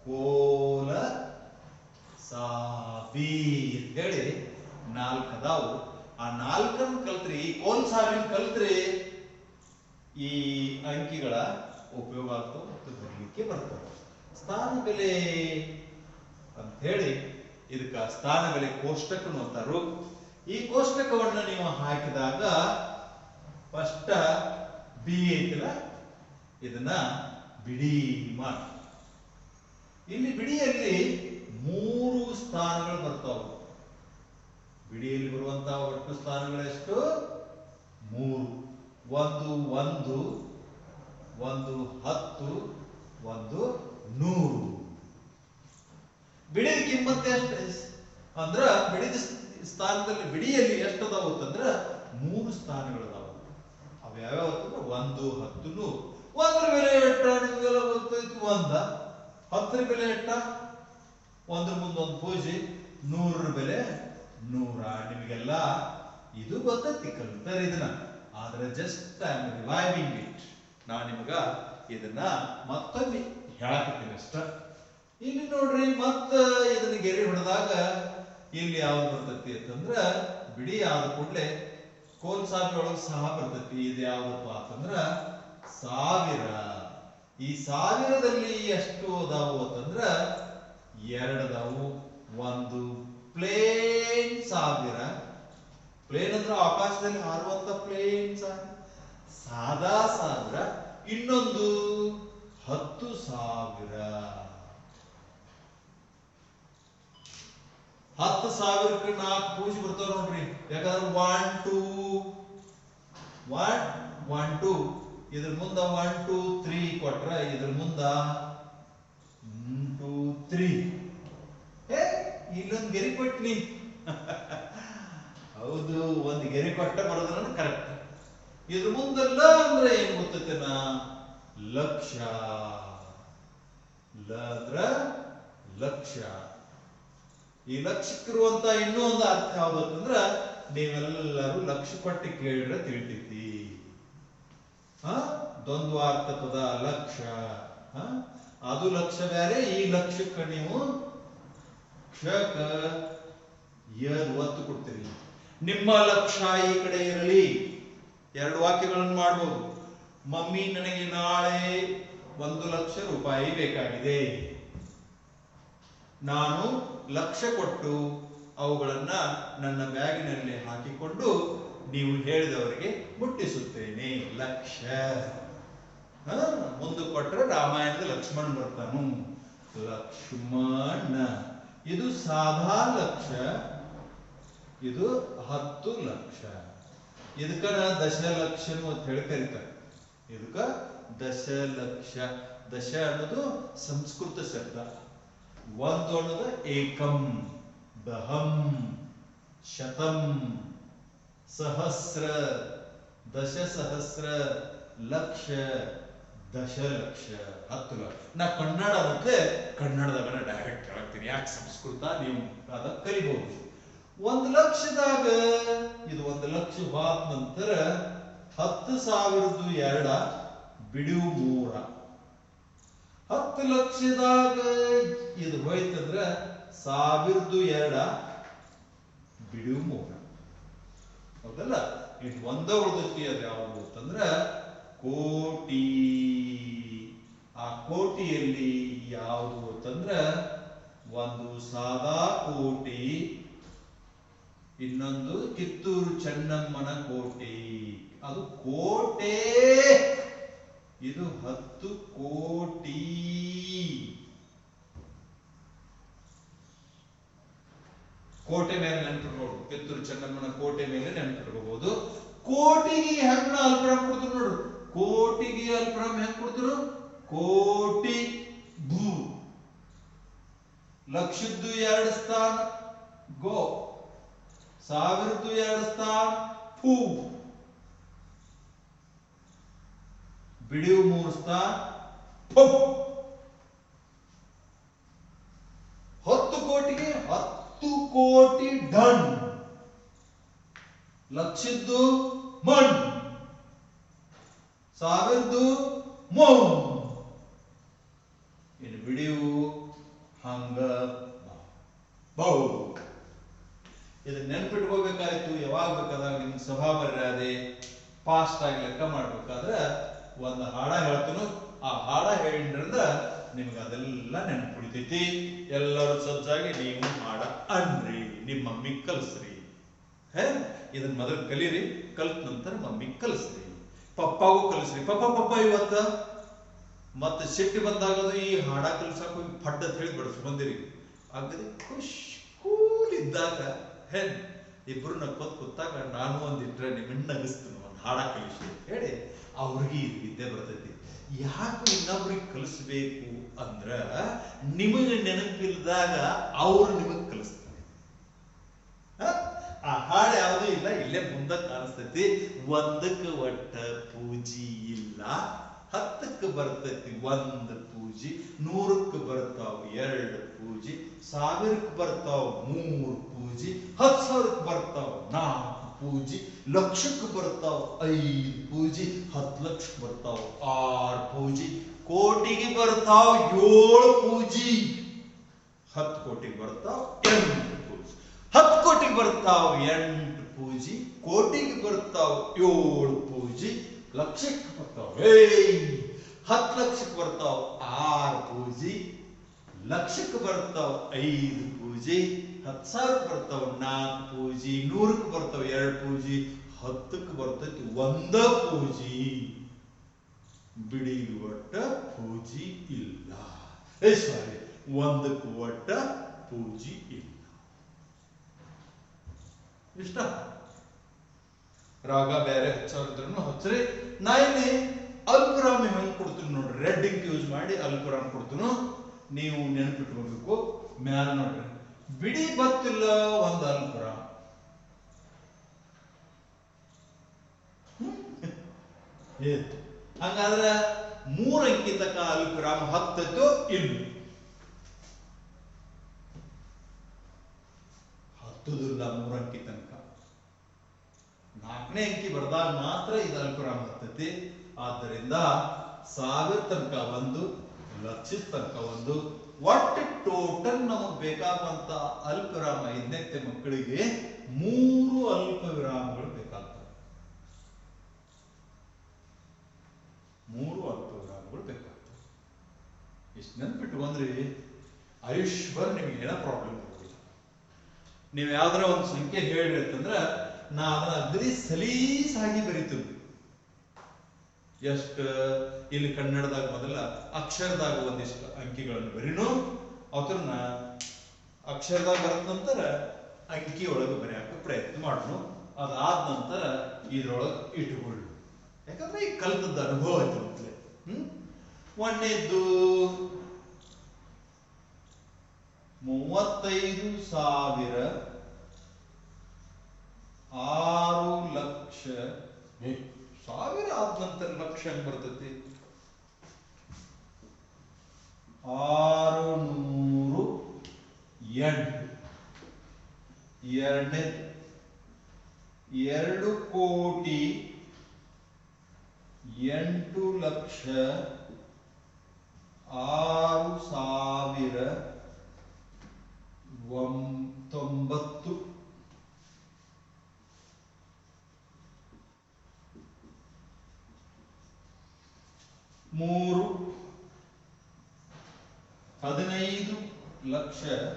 ಕೋಲ ಸಾಬಿ ಅಂತ ಹೇಳಿ 4 ಅದಾವು. ಆ 4 ಕಲ್ತ್ರಿ, ಈ ಕೋಲ್ ಸಾಬಿನ ಕಲ್ತ್ರಿ ಈ ಅಂಕಿಗಳ ಉಪಯೋಗ ಆಗ್ತಾವ ಮತ್ತು ಬರಲಿಕ್ಕೆ ಬರ್ತವೆ. ಸ್ಥಾನ ಬೆಲೆ ಅಂತ ಹೇಳಿ ಇದಕ್ಕ ಸ್ಥಾನ ಬೆಲೆ ಕೋಷ್ಟಕ ಅಂತಾರು. ಈ ಕೋಷ್ಟಕವನ್ನ ನೀವು ಹಾಕಿದಾಗ ಫಸ್ಟ್ ಬಿ ಐತಿಲ್ಲ, ಇದನ್ನ ಬಿಡಿ ಮಾಡಿ. ಇಲ್ಲಿ ಬಿಡಿಯಲ್ಲಿ 3 ಸ್ಥಾನಗಳು ಬರ್ತಾವ. ಬಿಡಿಯಲ್ಲಿ ಬರುವಂತಹ ಒಟ್ಟು ಸ್ಥಾನಗಳೆಷ್ಟು? 3. ಒಂದು 1, ಒಂದು 10, ಒಂದು 100. ಬಿಡಿದ ಕಿಮ್ಮತ್ತೆ ಎಷ್ಟು ಅಂದ್ರ ಬಿಡಿದ ಸ್ಥಾನದಲ್ಲಿ ಬಿಡಿಯಲ್ಲಿ ಎಷ್ಟು ಅದಾವ ಅಂತಂದ್ರ 3 ಸ್ಥಾನಗಳದಾವ. ಅವ ಯಾವ್ಯಾವ ಅಂತಂದ್ರೆ 1, 10, 100. 1ರ ಬೆಲೆ ಎಷ್ಟ ನಿಮ್ಗೆಲ್ಲ ಗೊತ್ತೈತಿ? 1. 10ರ ಬೆಲೆ ಎಷ್ಟ? 1ರ ಮುಂದೆ ಒಂದು ಪೂಜೆ. 100ರ ಬೆಲೆ 100. ನಿಮಗೆಲ್ಲ ಇದು ಗೊತ್ತೈತಿ, ಕಲ್ತಾರೆ ಇದನ್ನ. ಆದ್ರೆ just I am reviving it. ನಾನು ನಿಮಗ ಇದನ್ನ ಮತ್ತೊಮ್ಮೆ ಹೇಳಕತ್ತೀನಿ ಅಷ್ಟ. ಇಲ್ಲಿ ನೋಡ್ರಿ, ಮತ್ತ ಇದನ್ನ ಗೆರೆ ಹೊಡೆದಾಗ ಇಲ್ಲಿ ಯಾವ್ದು ಬರ್ತೈತಿ ಅಂತಂದ್ರ ಬಿಡಿ ಆದ ಕೂಡಲೇ ಕೋಲ್ ಸಾಬಿ ಒಳಗೆ ಸಹ ಬರ್ತೈತಿ. ಇದು ಯಾವ್ದಪ್ಪ ಅಂತಂದ್ರ 1000. ಈ 1000ದಲ್ಲಿ ಎಷ್ಟು ಅದಾವು ಅಂತಂದ್ರ 2 ಅದಾವು. ಒಂದು ಪ್ಲೇನ್ 1000. ಪ್ಲೇನ್ ಅಂದ್ರೆ ಆಕಾಶದಲ್ಲಿ ಹಾರುವಂತ ಪ್ಲೇನ್ ಸಾದಾ 1000. ಇನ್ನೊಂದು 10,000. 10,000ಕ್ಕೆ 4 ಪೂಜೆ ಬರ್ತಾವ ನೋಡ್ರಿ. ಯಾಕಂದ್ರೆ 1 2 ಇದ್ರ ಮುಂದ 1 2 3 ಕೊಟ್ರ ಇದ್ರ ಮುಂದ 1 2 3. ಇಲ್ಲೊಂದು ಗೆರೆ ಕೊಟ್ನಿ. ಹೌದು, ಒಂದು ಗೆರೆ ಕೊಟ್ಟ ಬರೋದ್ರ ಕರೆಕ್ಟ್. ಇದ್ರ ಮುಂದೆಲ್ಲ ಅಂದ್ರೆ ಏನ್ ಗೊತ್ತೈತೆನ? ಲಕ್ಷ. ಅಂದ್ರ ಲಕ್ಷ. ಈ ಲಕ್ಷಕ್ಕಿರುವಂತ ಇನ್ನೂ ಒಂದು ಅರ್ಥ ಯಾವ್ದು ಅಂತಂದ್ರ ನೀವೆಲ್ಲರೂ ಲಕ್ಷ ಕೊಟ್ಟು ಕೇಳಿದ್ರೆ ತಿಳಿತೈತಿ. ದ್ವಂದ್ವಾರ್ಥ ಪದ ಲಕ್ಷ. ಅದು ಲಕ್ಷ ಬೇರೆ. ಈ ಲಕ್ಷಕ್ಕೆ ನೀವು ಕ್ಷಕ ಒತ್ತು ಕೊಡ್ತೀರಿ. ನಿಮ್ಮ ಲಕ್ಷ್ಯ ಈ ಕಡೆ ಇರಲಿ. 2 ವಾಕ್ಯಗಳನ್ನು ಮಾಡಬಹುದು. ಮಮ್ಮಿ, ನನಗೆ ನಾಳೆ 1,00,000 ರೂಪಾಯಿ ಬೇಕಾಗಿದೆ. ನಾನು ಲಕ್ಷ್ಯ ಕೊಟ್ಟು ಅವುಗಳನ್ನ ನನ್ನ ಬ್ಯಾಗಿನಲ್ಲಿ ಹಾಕಿಕೊಂಡು ನೀವು ಹೇಳಿದವರಿಗೆ ಮುಟ್ಟಿಸುತ್ತೇನೆ. ಲಕ್ಷ್ಯ. ಮುಂದೆ ಕೊಟ್ರೆ ರಾಮಾಯಣದ ಲಕ್ಷ್ಮಣ ಬರ್ತಾನು. ಲಕ್ಷ್ಮಣ ಇದು ಸಾಧಾ ಲಕ್ಷ, ಇದು 10 ಲಕ್ಷ. ಇದಕ್ಕ ದಶಲಕ್ಷ ಅಂತ ಹೇಳಿ ಕರೀತಾರೆ. ಇದಕ್ಕ ದಶಲಕ್ಷ. ದಶ ಅನ್ನೋದು ಸಂಸ್ಕೃತ ಶಬ್ದ. ಒಂದು ಅನ್ನೋದು ಏಕಂ, ದಹಂ, ಶತಂ, ಸಹಸ್ರ, ದಶಸಹಸ್ರ, ಲಕ್ಷ, ದಶಲಕ್ಷ, 10 ಲಕ್ಷ. ನಾ ಕನ್ನಡ ಮತ್ತೆ ಕನ್ನಡದಾಗ ಡೈರೆಕ್ಟ್ ಹೇಳ್ತೀನಿ, ಯಾಕೆ ಸಂಸ್ಕೃತ ನೀವು ಅದ ಕಲಿಬಹುದು. 1 ಲಕ್ಷದಾಗ ಇದು 1 ಲಕ್ಷ ಹೋದ ನಂತರ 10,002 ಬಿಡಿಯು 3. 10 ಲಕ್ಷದಾಗ ಇದು ಹೋಯ್ತಂದ್ರ 1,002 ಬಿಡಿಯು 3. ಹೌದಲ್ಲ? ಇದು ಒಂದ ಉಳಿದೈತಿ. ಅದು ಯಾವುದು ಅಂತಂದ್ರ ಕೋಟಿ. ಆ ಕೋಟಿಯಲ್ಲಿ ಯಾವುದು ಅಂತಂದ್ರ ಒಂದು ಸಾದಾ ಕೋಟಿ, ಇನ್ನೊಂದು ಕಿತ್ತೂರು ಚೆನ್ನಮ್ಮನ ಕೋಟಿ. ಅದು ಕೋಟೆ, ಇದು 10 ಕೋಟಿ. ಕೋಟೆ ಮೇಲೆ ನೆನಪಿಟ್ಕೊಂಡು, ಕಿತ್ತೂರು ಚೆನ್ನಮ್ಮನ ಕೋಟೆ ಮೇಲೆ ನೆನಪಿಟ್ಕೋಬಹುದು. ಕೋಟಿಗೆ ಹೆಂಗ್ ಅಲ್ಪರಾಮ್ ಕೊಡ್ತಾರೆ ನೋಡ್ರು. ಕೋಟಿಗೆ ಅಲ್ಪರಾಮ್ ಹೆಂಗ್ ಕೊಡ್ತಾರೆ? ಕೋಟಿ ಭೂ. ಲಕ್ಷದ್ದು 2 ಸ್ಥಾನ ಗೋ, 1,000ದ್ದು 2 ಸ್ಥಾನ ಫೂ, ಬಿಡಿಯು 3 ಸ್ಥಾನ ಫೋ. 10 ಕೋಟಿಗೆ 10 ಕೋಟಿ ಡನ್. ಲಕ್ಷದ್ದು ಮಣ್, 1,000ದ್ದು ಮೌ. ಇನ್ನು ಬಿಡಿಯು ಹಂಗ ಬೌ. ಇದನ್ನ ನೆನ್ಪಿಟ್ಕೋಬೇಕಾಯ್ತು. ಯಾವಾಗ ಬೇಕಾದಾಗ ನಿಮ್ಗೆ ಸಭಾ ಮರ್ಯಾದೆ ಫಾಸ್ಟ್ ಆಗಿ ಲೆಕ್ಕ ಮಾಡ್ಬೇಕಾದ್ರೆ ಒಂದು ಹಾಡ ಹೇಳ್ತೀನು. ಆ ಹಾಡ ಹೇಳಿದ್ರಿಂದ ನಿಮ್ಗೆ ಅದೆಲ್ಲ ನೆನ್ಪಿಡ್ತೈತಿ. ಎಲ್ಲರೂ ಸಜ್ಜಾಗಿ ನೀವು ಹಾಡ ಅನ್ರಿ, ನಿಮ್ಮ ಮಮ್ಮಿ ಕಲಿಸ್ರಿ. ಇದನ್ನ ಮೊದಲು ಕಲೀರಿ, ಕಲ್ತ ನಂತರ ಮಮ್ಮಿ ಕಲಿಸ್ರಿ, ಪಪ್ಪಾಗೂ ಕಲಿಸ್ರಿ. ಪಪ್ಪ ಇವತ್ತ ಮತ್ತೆ ಸಿಟ್ಟು ಬಂದಾಗದು ಈ ಹಾಡ ಕಲ್ಸಕ್ ಹೋಗಿ ಪಡ್ಡ ಅಂತ ಹೇಳಿ ಬಡಿಸ್ ಬಂದಿರಿ. ಆಗದೆ ಖುಷ್ ಕೂಲ್ ಇದ್ದಾಗ ಇಬ್ರು ನಕ್ಕೋತ್ ಕೂತಾಗ ನಾನು ಒಂದಿಟ್ರೆ ನಿಮ್ಮನ್ನ ನಗಿಸ್ತೀನಿ, ಒಂದು ಹಾಡ ಕಲಿಸಿ ಹೇಳಿ ಅವ್ರಿಗೆ ವಿದ್ಯೆ ಬರ್ತೈತಿ. ಯಾಕೆ ಇನ್ನೊಬ್ರಿಗೆ ಕಲಿಸ್ಬೇಕು ಅಂದ್ರ ನಿಮಗೆ ನೆನಪಿಲ್ದಾಗ ಅವ್ರು ನಿಮಗ್ ಕಲಿಸ್ತಾರೆ. ಆ ಹಾಡು ಯಾವುದೂ ಇಲ್ಲ, ಇಲ್ಲೇ ಮುಂದೆ ಕಾಣಿಸ್ತೈತಿ. 1ಕ್ಕೆ ಒಟ್ಟ ಪೂಜಿ ಇಲ್ಲ, 10ಕ್ಕೆ ಬರ್ತೈತಿ 1 ಪೂಜಿ, 100ಕ್ಕೆ ಬರ್ತಾವ 2 ಪೂಜಿ, 1000ಕ್ಕೆ ಬರ್ತಾವ 3 ಪೂಜಿ, 10,000ಕ್ಕೆ ಬರ್ತಾವ 4 ಪೂಜಿ, ಲಕ್ಷಕ್ಕೆ ಬರ್ತಾವ 5 ಪೂಜಿ, 10 ಲಕ್ಷಕ್ಕೆ ಬರ್ತಾವ 6 ಪೂಜಿ, ಕೋಟಿಗೆ ಬರ್ತಾವ 7 ಪೂಜಿ, 10 ಕೋಟಿಗೆ ಬರ್ತಾವ 8 ಪೂಜಿ, 10 ಕೋಟಿಗೆ ಬರ್ತಾವ 8 ಪೂಜಿ, ಕೋಟಿಗೆ ಬರ್ತಾವ 7 ಪೂಜಿ, ಲಕ್ಷಕ್ಕೆ ಬರ್ತಾವ 10 ಲಕ್ಷಕ್ಕೆ ಬರ್ತಾವ 6 ಪೂಜಿ, ಲಕ್ಷಕ್ಕೆ ಬರ್ತಾವ 5 ಪೂಜಿ, 10,000ಕ್ಕೆ ಬರ್ತಾವ 4 ಪೂಜಿ, 100ಕ್ಕೆ ಬರ್ತಾವ 2 ಪೂಜಿ, 10ಕ್ಕೆ ಬರ್ತೈತಿ 1 ಪೂಜಿ. ಬಿಡಿ ಒಟ್ಟ ಪೂಜಿ ಇಲ್ಲ. ಸಾರಿ, 1ಕ್ಕೆ ಒಟ್ಟ ಪೂಜಿ ಇಲ್ಲ. ಇಷ್ಟ. ರಾಗ ಬೇರೆ ಹಚ್ಚೋರಿದ್ರು ಹಚ್ಚ್ರಿ. ನಾ ಇಲ್ಲಿ ಅಲ್ಪರಾಮ್ ಹೆಂಗ್ ಕೊಡ್ತೀನಿ ನೋಡ್ರಿ, ರೆಡ್ ಇಂಕ್ ಯೂಸ್ ಮಾಡಿ ಅಲ್ಪರಾಮ್ ಕೊಡ್ತೀನಿ. ನೀವು ನೆನಪಿಟ್ಕೋಬೇಕು. ಮ್ಯಾಲ ನೋಡ್ರಿ, ಬಿಡಿ ಬತ್ತಿಲ್ಲ 1 ಅಲ್ಪರಾಮ್. ಹಂಗಾದ್ರೆ 3 ಅಂಕಿ ತಕ ಅಲ್ಪರಾಮ್ ಹತ್ತತ್ತು ಇಲ್ಲ. ಹತ್ತುದಿಲ್ಲ 3 ಅಂಕಿ ತನಕ. 4ನೇ ಅಂಕಿ ಬರ್ದಾಗ ಮಾತ್ರ ಇದು ಅಲ್ಪರಾಮ್ ಹತ್ತೈತಿ. ಆದ್ದರಿಂದ 1000 ತನಕ 1, ಲಕ್ಷದ ತನಕ 1, ಒಟ್ಟು ಟೋಟಲ್ ನಮಗ್ ಬೇಕಾಗುವಂತ ಅಲ್ಪವಿರಾಮ 5ನೇ ಮಕ್ಕಳಿಗೆ 3 ಅಲ್ಪ ವಿರಾಮಗಳು ಬೇಕಾಗ್ತವೆ. 3 ಅಲ್ಪ ವಿರಾಮಗಳು ಬೇಕಾಗ್ತವೆ. ಇಷ್ಟು ನೆನ್ಪಿಟ್ಕೊಂಡ್ರಿ ಆಯುಷ್ವರ್ ನಿಮ್ಗೆ ಏನೋ ಪ್ರಾಬ್ಲಮ್ ಇರೋದಿಲ್ಲ. ನೀವು ಯಾವ್ದಾರ ಒಂದು ಸಂಖ್ಯೆ ಹೇಳಿರಿ ಅಂತಂದ್ರೆ ನಾ ಅದನ್ನ ಅಗ್ದಿ ಸಲೀಸಾಗಿ ಬರೀತೀವಿ. ಎಷ್ಟು ಇಲ್ಲಿ ಕನ್ನಡದಾಗ ಮೊದಲ ಅಕ್ಷರದಾಗ ಒಂದಿಷ್ಟು ಅಂಕಿಗಳನ್ನು ಬರೀನು ಅವತರನ್ನ ಅಕ್ಷರದಾಗ ಬರೆದ ನಂತರ ಅಂಕಿ ಒಳಗೆ ಬರೆಯಕ್ಕೆ ಪ್ರಯತ್ನ ಮಾಡೋಣ. ಅದಾದ ನಂತರ ಇದ್ರೊಳಗೆ ಇಟ್ಕೊಳ್ಳು, ಯಾಕಂದ್ರೆ ಈ ಕಲಿತದ ಅನುಭವ ಐತೆ. ಒಂದನೇದ್ದು 35,000 6 ಲಕ್ಷ. ಸಾವಿರ ಆದ ನಂತರ ಲಕ್ಷ ಹೆಂಗ್ ಬರ್ತೈತಿ? 608. ಎರಡನೇ 2,08,6,090. ಮೂರು 15,75,000.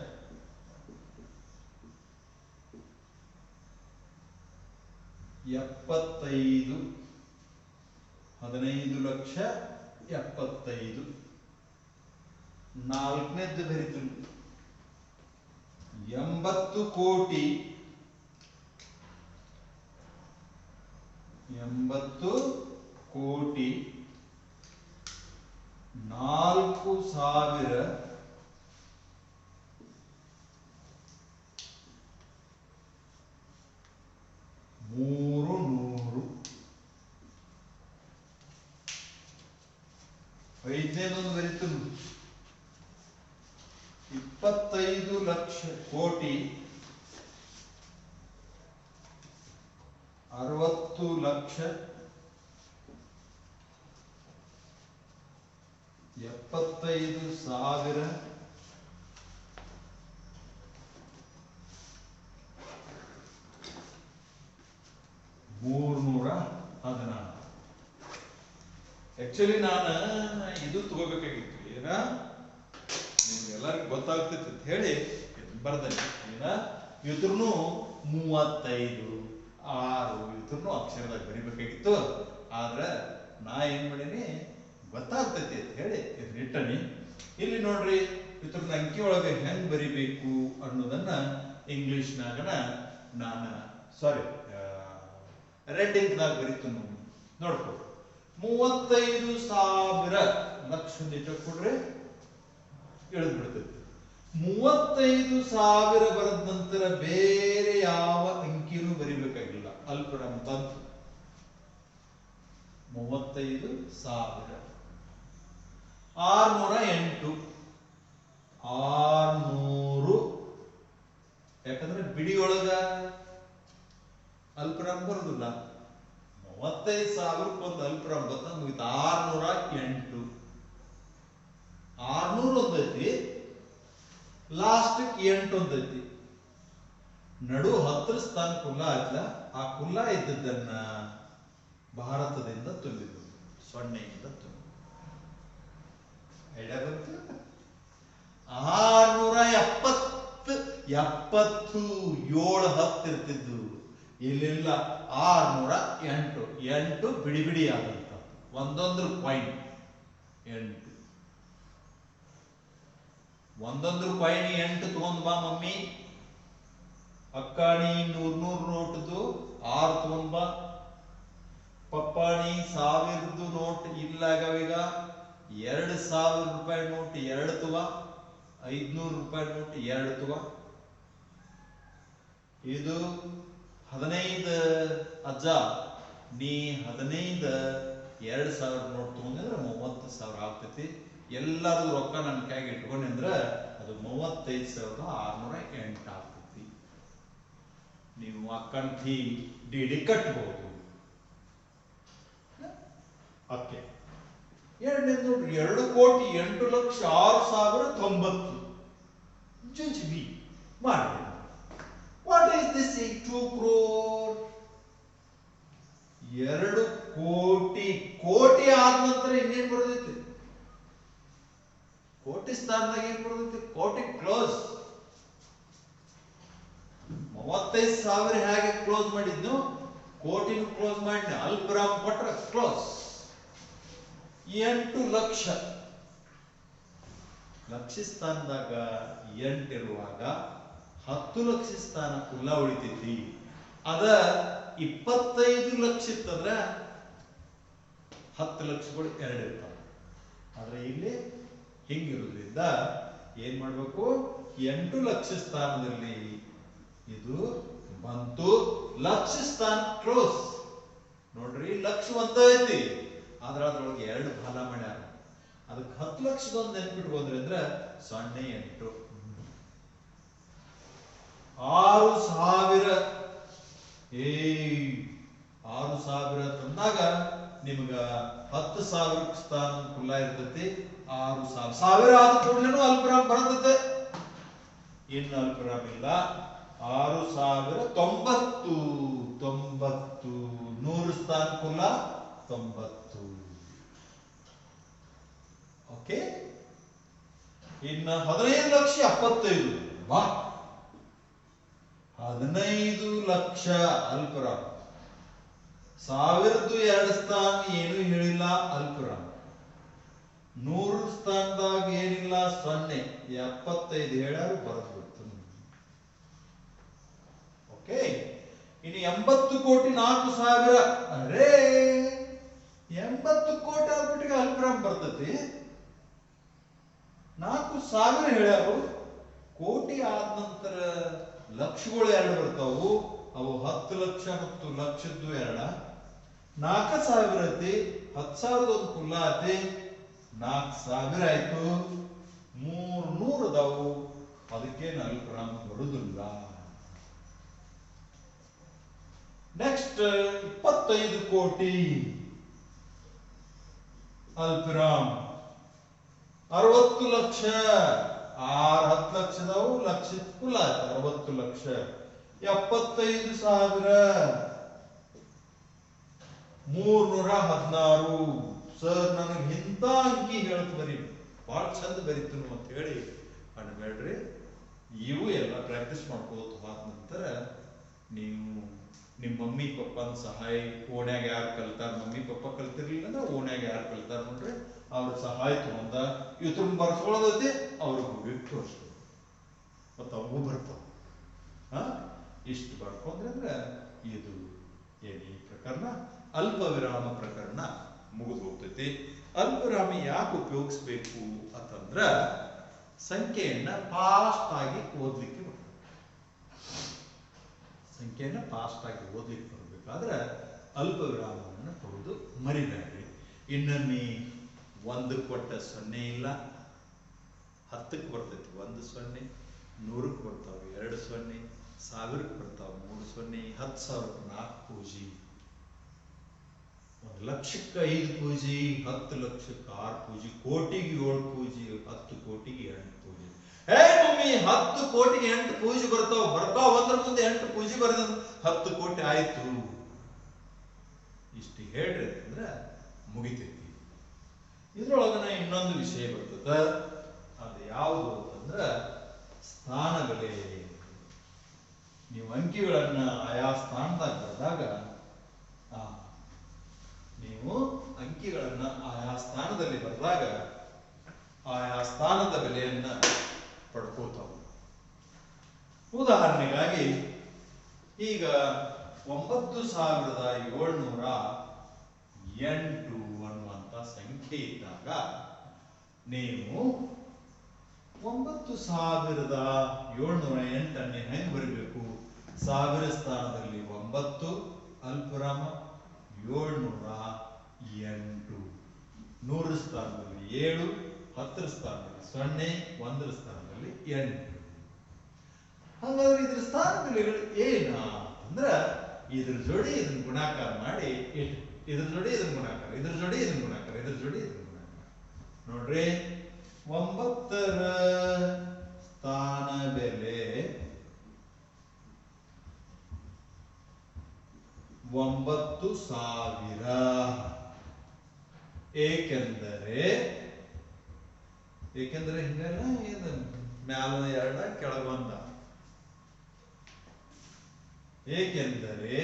15,75,000. ನಾಲ್ಕನೇದ್ದು ಬರೀತು 80 ಕೋಟಿ 4,000 300. ಐದನೇದೊಂದು ಬರೀತು 25 ಲಕ್ಷ ಕೋಟಿ 60 ಲಕ್ಷ 75,000 316. ಆಕ್ಚುಲಿ ನಾನು ಇದು ತಗೋಬೇಕಾಗಿತ್ತು, ಏನ ನಿಮ್ಗೆಲ್ಲರಿಗೂ ಗೊತ್ತಾಗ್ತೈತಿ ಅಂತ ಹೇಳಿ ಬರ್ದೇನೆ. ಏನ ಇದ್ರೂ 35 6 ಇದ್ರೂ ಅಕ್ಷರದಾಗ ಬರಿಬೇಕಾಗಿತ್ತು. ಆದ್ರೆ ನಾ ಏನ್ ಮಾಡೀನಿ ಗೊತ್ತಾಗ್ತೈತಿ ಅಂತ ಹೇಳಿ ಇಟ್ಟನಿ. ಇಲ್ಲಿ ನೋಡ್ರಿ, ಇದ್ರನ್ನ ಅಂಕಿ ಒಳಗೆ ಹೆಂಗ್ ಬರಿಬೇಕು ಅನ್ನೋದನ್ನ ಇಂಗ್ಲಿಷ್ನಾಗನ ನಾನು ರೆಡ್ ಇಂಕ್ದಾಗ ಬರೀತು ನೋಡ್ಕೊ. 35,000 ಲಕ್ಷ ಕೊಡ್ರಿ ಇಳಿದ್ ಬಿಡ್ತೈತಿ. 35,000 ಬರೆದ ನಂತರ ಬೇರೆ ಯಾವ ಅಂಕಿನೂ ಬರಿಬೇಕಾಗಿಲ್ಲ, ಅಲ್ಪವಿರಾಮ ಬಂತು. 35,000 608 600. ಯಾಕಂದ್ರೆ ಬಿಡಿಯೊಳಗ ಅಲ್ಪವಿರಾಮ ಬರುದಿಲ್ಲ. 35,000 ಒಂದು ಅಲ್ಪವಿರಾಮ ಬಂದ ಮುಗಿತು. 608 600 ಒಂದೈತಿ, ಲಾಸ್ಟ್ 8 ಒಂದೈತಿ, ನಡು 10 ಸ್ಥಾನ ಕುಲ್ಲ ಆಯ್ತಲ್ಲ. ಆ ಕುಲ್ಲ ಇದ್ದದ್ದನ್ನ ಭಾರತದಿಂದ ತುಂಬಿದ್ದು, ಸೊನ್ನೆಯಿಂದ ತುಂಬ. ಐಡಿಯಾ ಬಂತು? 670 7 10 ಇರ್ತಿದ್ದು, ಇಲ್ಲೆಲ್ಲ 608 8 ಬಿಡಿ ಬಿಡಿ ಆದಂತ ಒಂದೊಂದು ಕಾಯಿನ್ 8. ಒಂದೊಂದು ಕಾಯಿನ್ 8 ತಗೊಂಡ್ ಬಾ ಮಮ್ಮಿ. ಅಕ್ಕಾಣಿ 100 ನೋಟ್ದು 6 ತಗೊಂಡ್ ಬಾ. ಪಪ್ಪಾಣಿ 1000 ನೋಟ್ ಇಲ್ಲಾಗವೀಗ. 2,000 ರೂಪಾಯಿ ನೋಟ್ 2 ತಗೋ. 500 ರೂಪಾಯಿ ನೋಟ್ 2 ತಗೋ. ಇದು 15 ಅಜ್ಜ, ನೀ 15 2,000 ನೋಟ್ ತಗೊಂಡ್ರೆ 30,000 ಆಗ್ತೈತಿ. ಎಲ್ಲಾರು ರೊಕ್ಕ ನನ್ನ ಕೈಗೆ ಇಟ್ಕೊಂಡೆ ಅಂದ್ರೆ ಅದು 35,608 ಆಗ್ತೈತಿ. ನೀವು ಅಕ್ಕನ ಫೀ ಡಿ ಕಟ್ಟಬಹುದು. ಓಕೆ. ಎರಡನೇ ನೋಡ್ರಿ 2,08,06,090 ಜುಜ್ಬಿ ಮಾಡಿ. What is this? 2 crore. 2 ಕೋಟಿ. ಕೋಟಿ ಆದ ನಂತರ ಇನ್ನೇನ್ ಬರ್ತೈತಿ? ಕೋಟಿ ಸ್ಥಾನದಾಗ ಏನ್ ಬರ್ತೈತಿ? ಕೋಟಿ ಕ್ಲೋಸ್. 35,000 ಹೇಗೆ ಕ್ಲೋಸ್ ಮಾಡಿದ್ನು, ಕೋಟಿನೂ ಕ್ಲೋಸ್ ಮಾಡಿ ಅಲ್ಪವಿರಾಮ ಕೊಟ್ರೆ ಕ್ಲೋಸ್. 8 ಲಕ್ಷ. ಲಕ್ಷ ಸ್ಥಾನದಾಗ 8 ಇರುವಾಗ 10 ಲಕ್ಷ ಸ್ಥಾನ ಕುಲ್ಲ ಉಳಿತೈತಿ. ಅದ 25 ಲಕ್ಷ ಇತ್ತಂದ್ರ 10 ಲಕ್ಷಗಳು 2 ಇರ್ತಾವ. ಆದ್ರೆ ಇಲ್ಲಿ ಹಿಂಗಿರೋದ್ರಿಂದ ಏನ್ ಮಾಡ್ಬೇಕು, 8 ಲಕ್ಷ ಸ್ಥಾನದಲ್ಲಿ ಇದು ಬಂತು, ಲಕ್ಷ ಸ್ಥಾನ ಕ್ಲೋಸ್. ನೋಡ್ರಿ, ಲಕ್ಷ ಒಂದ ಐತಿ, ಆದ್ರ ಅದ್ರೊಳಗೆ 2 ಭಾಗ ಮಾಡ್ಯಾರ. ಅದಕ್ಕೆ 10 ಲಕ್ಷದೊಂದು ನೆನ್ಪಿಟ್ಕೊಂಡ್ರಿ ಅಂದ್ರೆ 08. 6000. 6000 ತಂದಾಗ ನಿಮ್ಗ 10,000 ಸ್ಥಾನ ಕುಲ್ಲ ಇರ್ತೈತಿ. 6000 ಆದ ಕೂಡಲೇನು ಅಲ್ಪರಾಮ್ ಬರ್ತದೆ. ಇನ್ನು ಅಲ್ಪರಾಮ್ ಇಲ್ಲ. 6090. 100 ಸ್ಥಾನ ಕುಲ್ಲ 90. ಓಕೆ. ಇನ್ನ 15,75,000. ಬಾ, 15 ಲಕ್ಷ ಅಲ್ಪರಾಮ್. 1002 ಸ್ಥಾನ ಏನು ಹೇಳಿಲ್ಲ ಅಲ್ಪರಾಮ್. 100 ಸ್ಥಾನದಾಗ ಏನಿಲ್ಲ, 0. 75 ಹೇಳ್ಯಾರು, ಬರದ್ಬಿಡ್ತು. ಓಕೆ. ಇನ್ನು 80 ಕೋಟಿ 4,000. ಅರೇ, 80 ಕೋಟಿ ಆಗ್ಬಿಟ್ಟಿಗೆ ಅಲ್ಪರಾಮ್ ಬರ್ತೈತಿ. 4,000 ಹೇಳ್ಯಾರು. ಕೋಟಿ ಆದ ನಂತರ ಲಕ್ಷಗಳು 2 ಬರ್ತಾವು. ಅವು 10 ಲಕ್ಷ ಮತ್ತು ಲಕ್ಷದ್ದು 2. 4,000 ಐತಿ. 10,000 ಒಂದು ಕುಲ್ಲ ಐತಿ. 4,000 ಆಯ್ತು. 300 ಅದಾವು. ಅದಕ್ಕೆ ಅಲ್ಪರಾಮ್ ಬರುದಿಲ್ಲ. ನೆಕ್ಸ್ಟ್ 25 ಕೋಟಿ ಅಲ್ಪರಾಮ್. 60 ಲಕ್ಷ. 10 ಲಕ್ಷದವು, ಲಕ್ಷ ಕುಲ್ಲ 60 ಲಕ್ಷ. 75,000. 316. ಸರ್, ನನಗೆ ಇಂಥ ಅಂಕಿ ಹೇಳ್ತು ಬರೀ, ಬಹಳ ಚಂದ ಬರೀತು ಅಂತ ಹೇಳಿ ಅನ್ಬೇಡ್ರಿ. ಇವು ಎಲ್ಲ ಪ್ರಾಕ್ಟೀಸ್ ಮಾಡ್ಕೋತ ಹೋದ ನಂತರ ನೀವು ನಿಮ್ಮ ಮಮ್ಮಿ ಪಪ್ಪನ ಸಹಾಯ, ಓಣ್ಯಾಗ ಯಾರು ಕಲ್ತಾರ, ಮಮ್ಮಿ ಪಪ್ಪ ಕಲ್ತಿರ್ಲಿಲ್ಲ ಅಂದ್ರೆ ಓಣ್ಯಾಗ ಯಾರು ಕಲ್ತಾರ ನೋಡ್ರಿ, ಅವ್ರ ಸಹಾಯ ತಗೊಂಡ ಇವ್ರ ಬರ್ಸ್ಕೊಳ್ಳೋದೈತಿ, ಅವ್ರಿಗೆ ಹೋಗಿ ತೋರಿಸ್ತಾರೆ, ಮತ್ತು ಅವು ಬರ್ತಾವ. ಇಷ್ಟು ಬರ್ಕೊಂಡ್ರೆ ಅಂದ್ರೆ ಇದು ಏನು ಈ ಪ್ರಕರಣ ಅಲ್ಪ ವಿರಾಮ ಪ್ರಕರಣ ಮುಗಿದು ಹೋಗ್ತೈತಿ. ಅಲ್ಪ ವಿರಾಮ ಯಾಕೆ ಉಪಯೋಗಿಸ್ಬೇಕು ಅಂತಂದ್ರ ಸಂಖ್ಯೆಯನ್ನ ಫಾಸ್ಟ್ ಆಗಿ ಓದ್ಲಿಕ್ಕೆ ಬರ್ತದೆ. ಸಂಖ್ಯೆಯನ್ನ ಫಾಸ್ಟ್ ಆಗಿ ಓದ್ಲಿಕ್ಕೆ ಬರಬೇಕಾದ್ರೆ ಅಲ್ಪ ವಿರಾಮವನ್ನು ಕೊಡೋದು ಮರಿಬೇಡ್ರಿ. ಇನ್ನೊಮ್ಮೆ 1 ಕೊಟ್ಟ 0 ಇಲ್ಲ, 10ಕ್ಕೆ ಬರ್ತೈತಿ 1 0, 100ಕ್ಕೆ ಬರ್ತಾವೆ 2 0, 1000ಕ್ಕೆ ಬರ್ತಾವೆ 3 0, 10,000ಕ್ಕೆ 4 ಪೂಜಿ, 1 ಲಕ್ಷಕ್ಕೆ 5 ಪೂಜಿ, 10 ಲಕ್ಷಕ್ಕೆ 6 ಪೂಜಿ, ಕೋಟಿಗೆ 7 ಪೂಜಿ, 10 ಕೋಟಿಗೆ 8 ಪೂಜಿ. ಹೇ ಮಮ್ಮಿ, 10 ಕೋಟಿಗೆ 8 ಪೂಜಿ ಬರ್ತಾವ ಒಂದ್ರ ಮುಂದೆ 8 ಪೂಜಿ ಬರೆದ 10 ಕೋಟಿ ಆಯ್ತು. ಇಷ್ಟು ಹೇಳ್ರಿ ಅಂದ್ರೆ ಮುಗಿತೈತಿ. ಇದ್ರೊಳಗನ ಇನ್ನೊಂದು ವಿಷಯ ಬರ್ತದ. ಅದು ಯಾವುದು ಅಂತಂದ್ರ ಸ್ಥಾನಗಳೇ. ನೀವು ಅಂಕಿಗಳನ್ನ ಆಯಾ ಸ್ಥಾನದಾಗ ಬರೆದಾಗ, ನೀವು ಅಂಕಿಗಳನ್ನ ಆಯಾ ಸ್ಥಾನದಲ್ಲಿ ಬರೆದಾಗ ಆಯಾ ಸ್ಥಾನದ ಬೆಲೆಯನ್ನ ಪಡ್ಕೋತಾವ. ಉದಾಹರಣೆಗಾಗಿ ಈಗ 9,708 ಅನ್ನುವಂತ ಸಂಖ್ಯೆ ಇದ್ದಾಗ ನೀವು 9,708 ಹೆಂಗ್ ಬರಬೇಕು? 1000 ಸ್ಥಾನದಲ್ಲಿ 9 ಅಲ್ಪವಿರಾಮ, 708, 100 ಸ್ಥಾನದಲ್ಲಿ 7, 10 ಸ್ಥಾನದಲ್ಲಿ 0, 1 ಸ್ಥಾನದಲ್ಲಿ 8. ಹಾಗಾದ್ರೆ ಇದ್ರ ಸ್ಥಾನ ಬೆಲೆಗಳು ಏನ ಅಂದ್ರ ಇದ್ರ ಜೋಡಿ ಇದನ್ನ ಗುಣಾಕಾರ ಮಾಡಿ ಇದ್ರ ಜೋಡಿ ಇದನ್ನ ಗುಣಾಕಾರ, ಇದ್ರ ಜೋಡಿ ಇದನ್ನ ಗುಣಾಕಾರ, ಇದ್ರ ಜೋಡಿ ಇದನ್ನ ಗುಣಾಕಾರ. ನೋಡ್ರಿ, 9ರ ಸ್ಥಾನ ಬೆಲೆ 9,000. ಏಕೆಂದರೆ ಹಿಂಗಲ್ಲ, ಏನು ಮ್ಯಾಲ 2 ಕೆಳಗೊಂದ. ಏಕೆಂದರೆ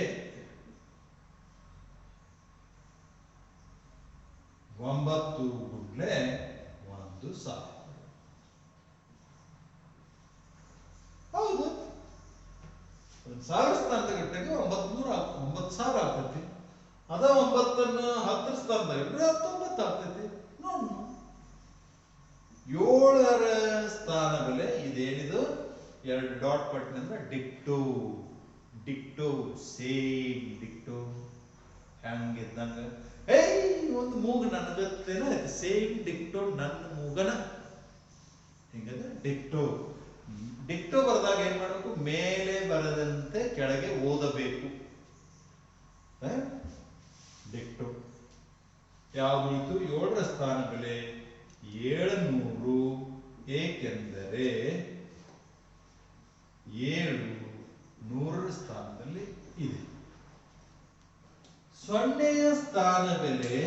9 ಆಗ್ತೈತಿ. ಅದ 9ನ್ನ 10ರ ಸ್ಥಾನದಾಗ ಇಟ್ರೆ 19 ಆಗ್ತೈತಿ. ನೋಡು, 7ರ ಸ್ಥಾನ ಬೆಲೆ ಇದೇನಿದು, 2 ಡಾಟ್ ಪಟ್ಟಿನಿಂದ ಡಿಕ್ಟೋ ಡಿಕ್ಟೋ ಸೇಮ್ ಡಿಕ್ಟೋ ಹೆಂಗಿದ್ದಂಗ. ಒಂದು ಮೂಗು ನನ್ನ ಜೊತೆನ ಸೇಮ್ ಡಿಕ್ಟೋ ನನ್ನ ಮೂಗನ ಹಿಂಗಂದ್ರೆ ಡಿಕ್ಟೋ. ಡಿಕ್ಟೋ ಬರೆದಾಗ ಏನ್ ಮಾಡಬೇಕು, ಮೇಲೆ ಬರದಂತೆ ಕೆಳಗೆ ಓದಬೇಕು. ಡಿಕ್ಟೋ ಯಾವುದು ಇತ್ತು, 7ರ ಸ್ಥಾನ ಬೆಲೆ 700, ಏಕೆಂದರೆ 7 100ರ ಸ್ಥಾನದಲ್ಲಿ ಇದೆ. 0ಯ ಸ್ಥಾನ ಬೆಲೆ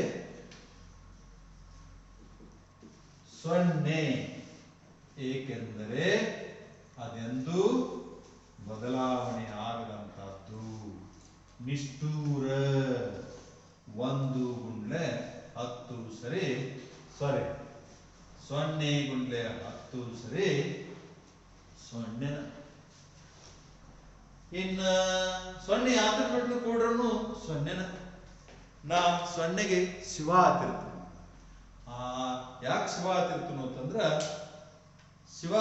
0, ಏಕೆಂದರೆ ಅದೆಂದೂ ಬದಲಾವಣೆ ಆಗದಂತಹದ್ದು. ನಿಷ್ಠೂರ 1 ಗುಂಡ್ಲೆ 10 ಸರಿ, ಸಾರಿ 0 ಗುಂಡ್ಲೆ 10 ಸರಿ 0. ಇನ್ನ 0 ಯಾತ್ರ ಬಿಟ್ಟು ಕೂಡ್ರು 0ನ. ನಾ 0ಗೆ ಶಿವ ಆತಿರ್ತೀನಿ. ಯಾಕೆ ಶಿವ ಆತಿರ್ತೀನು ಅಂತಂದ್ರ, ಶಿವ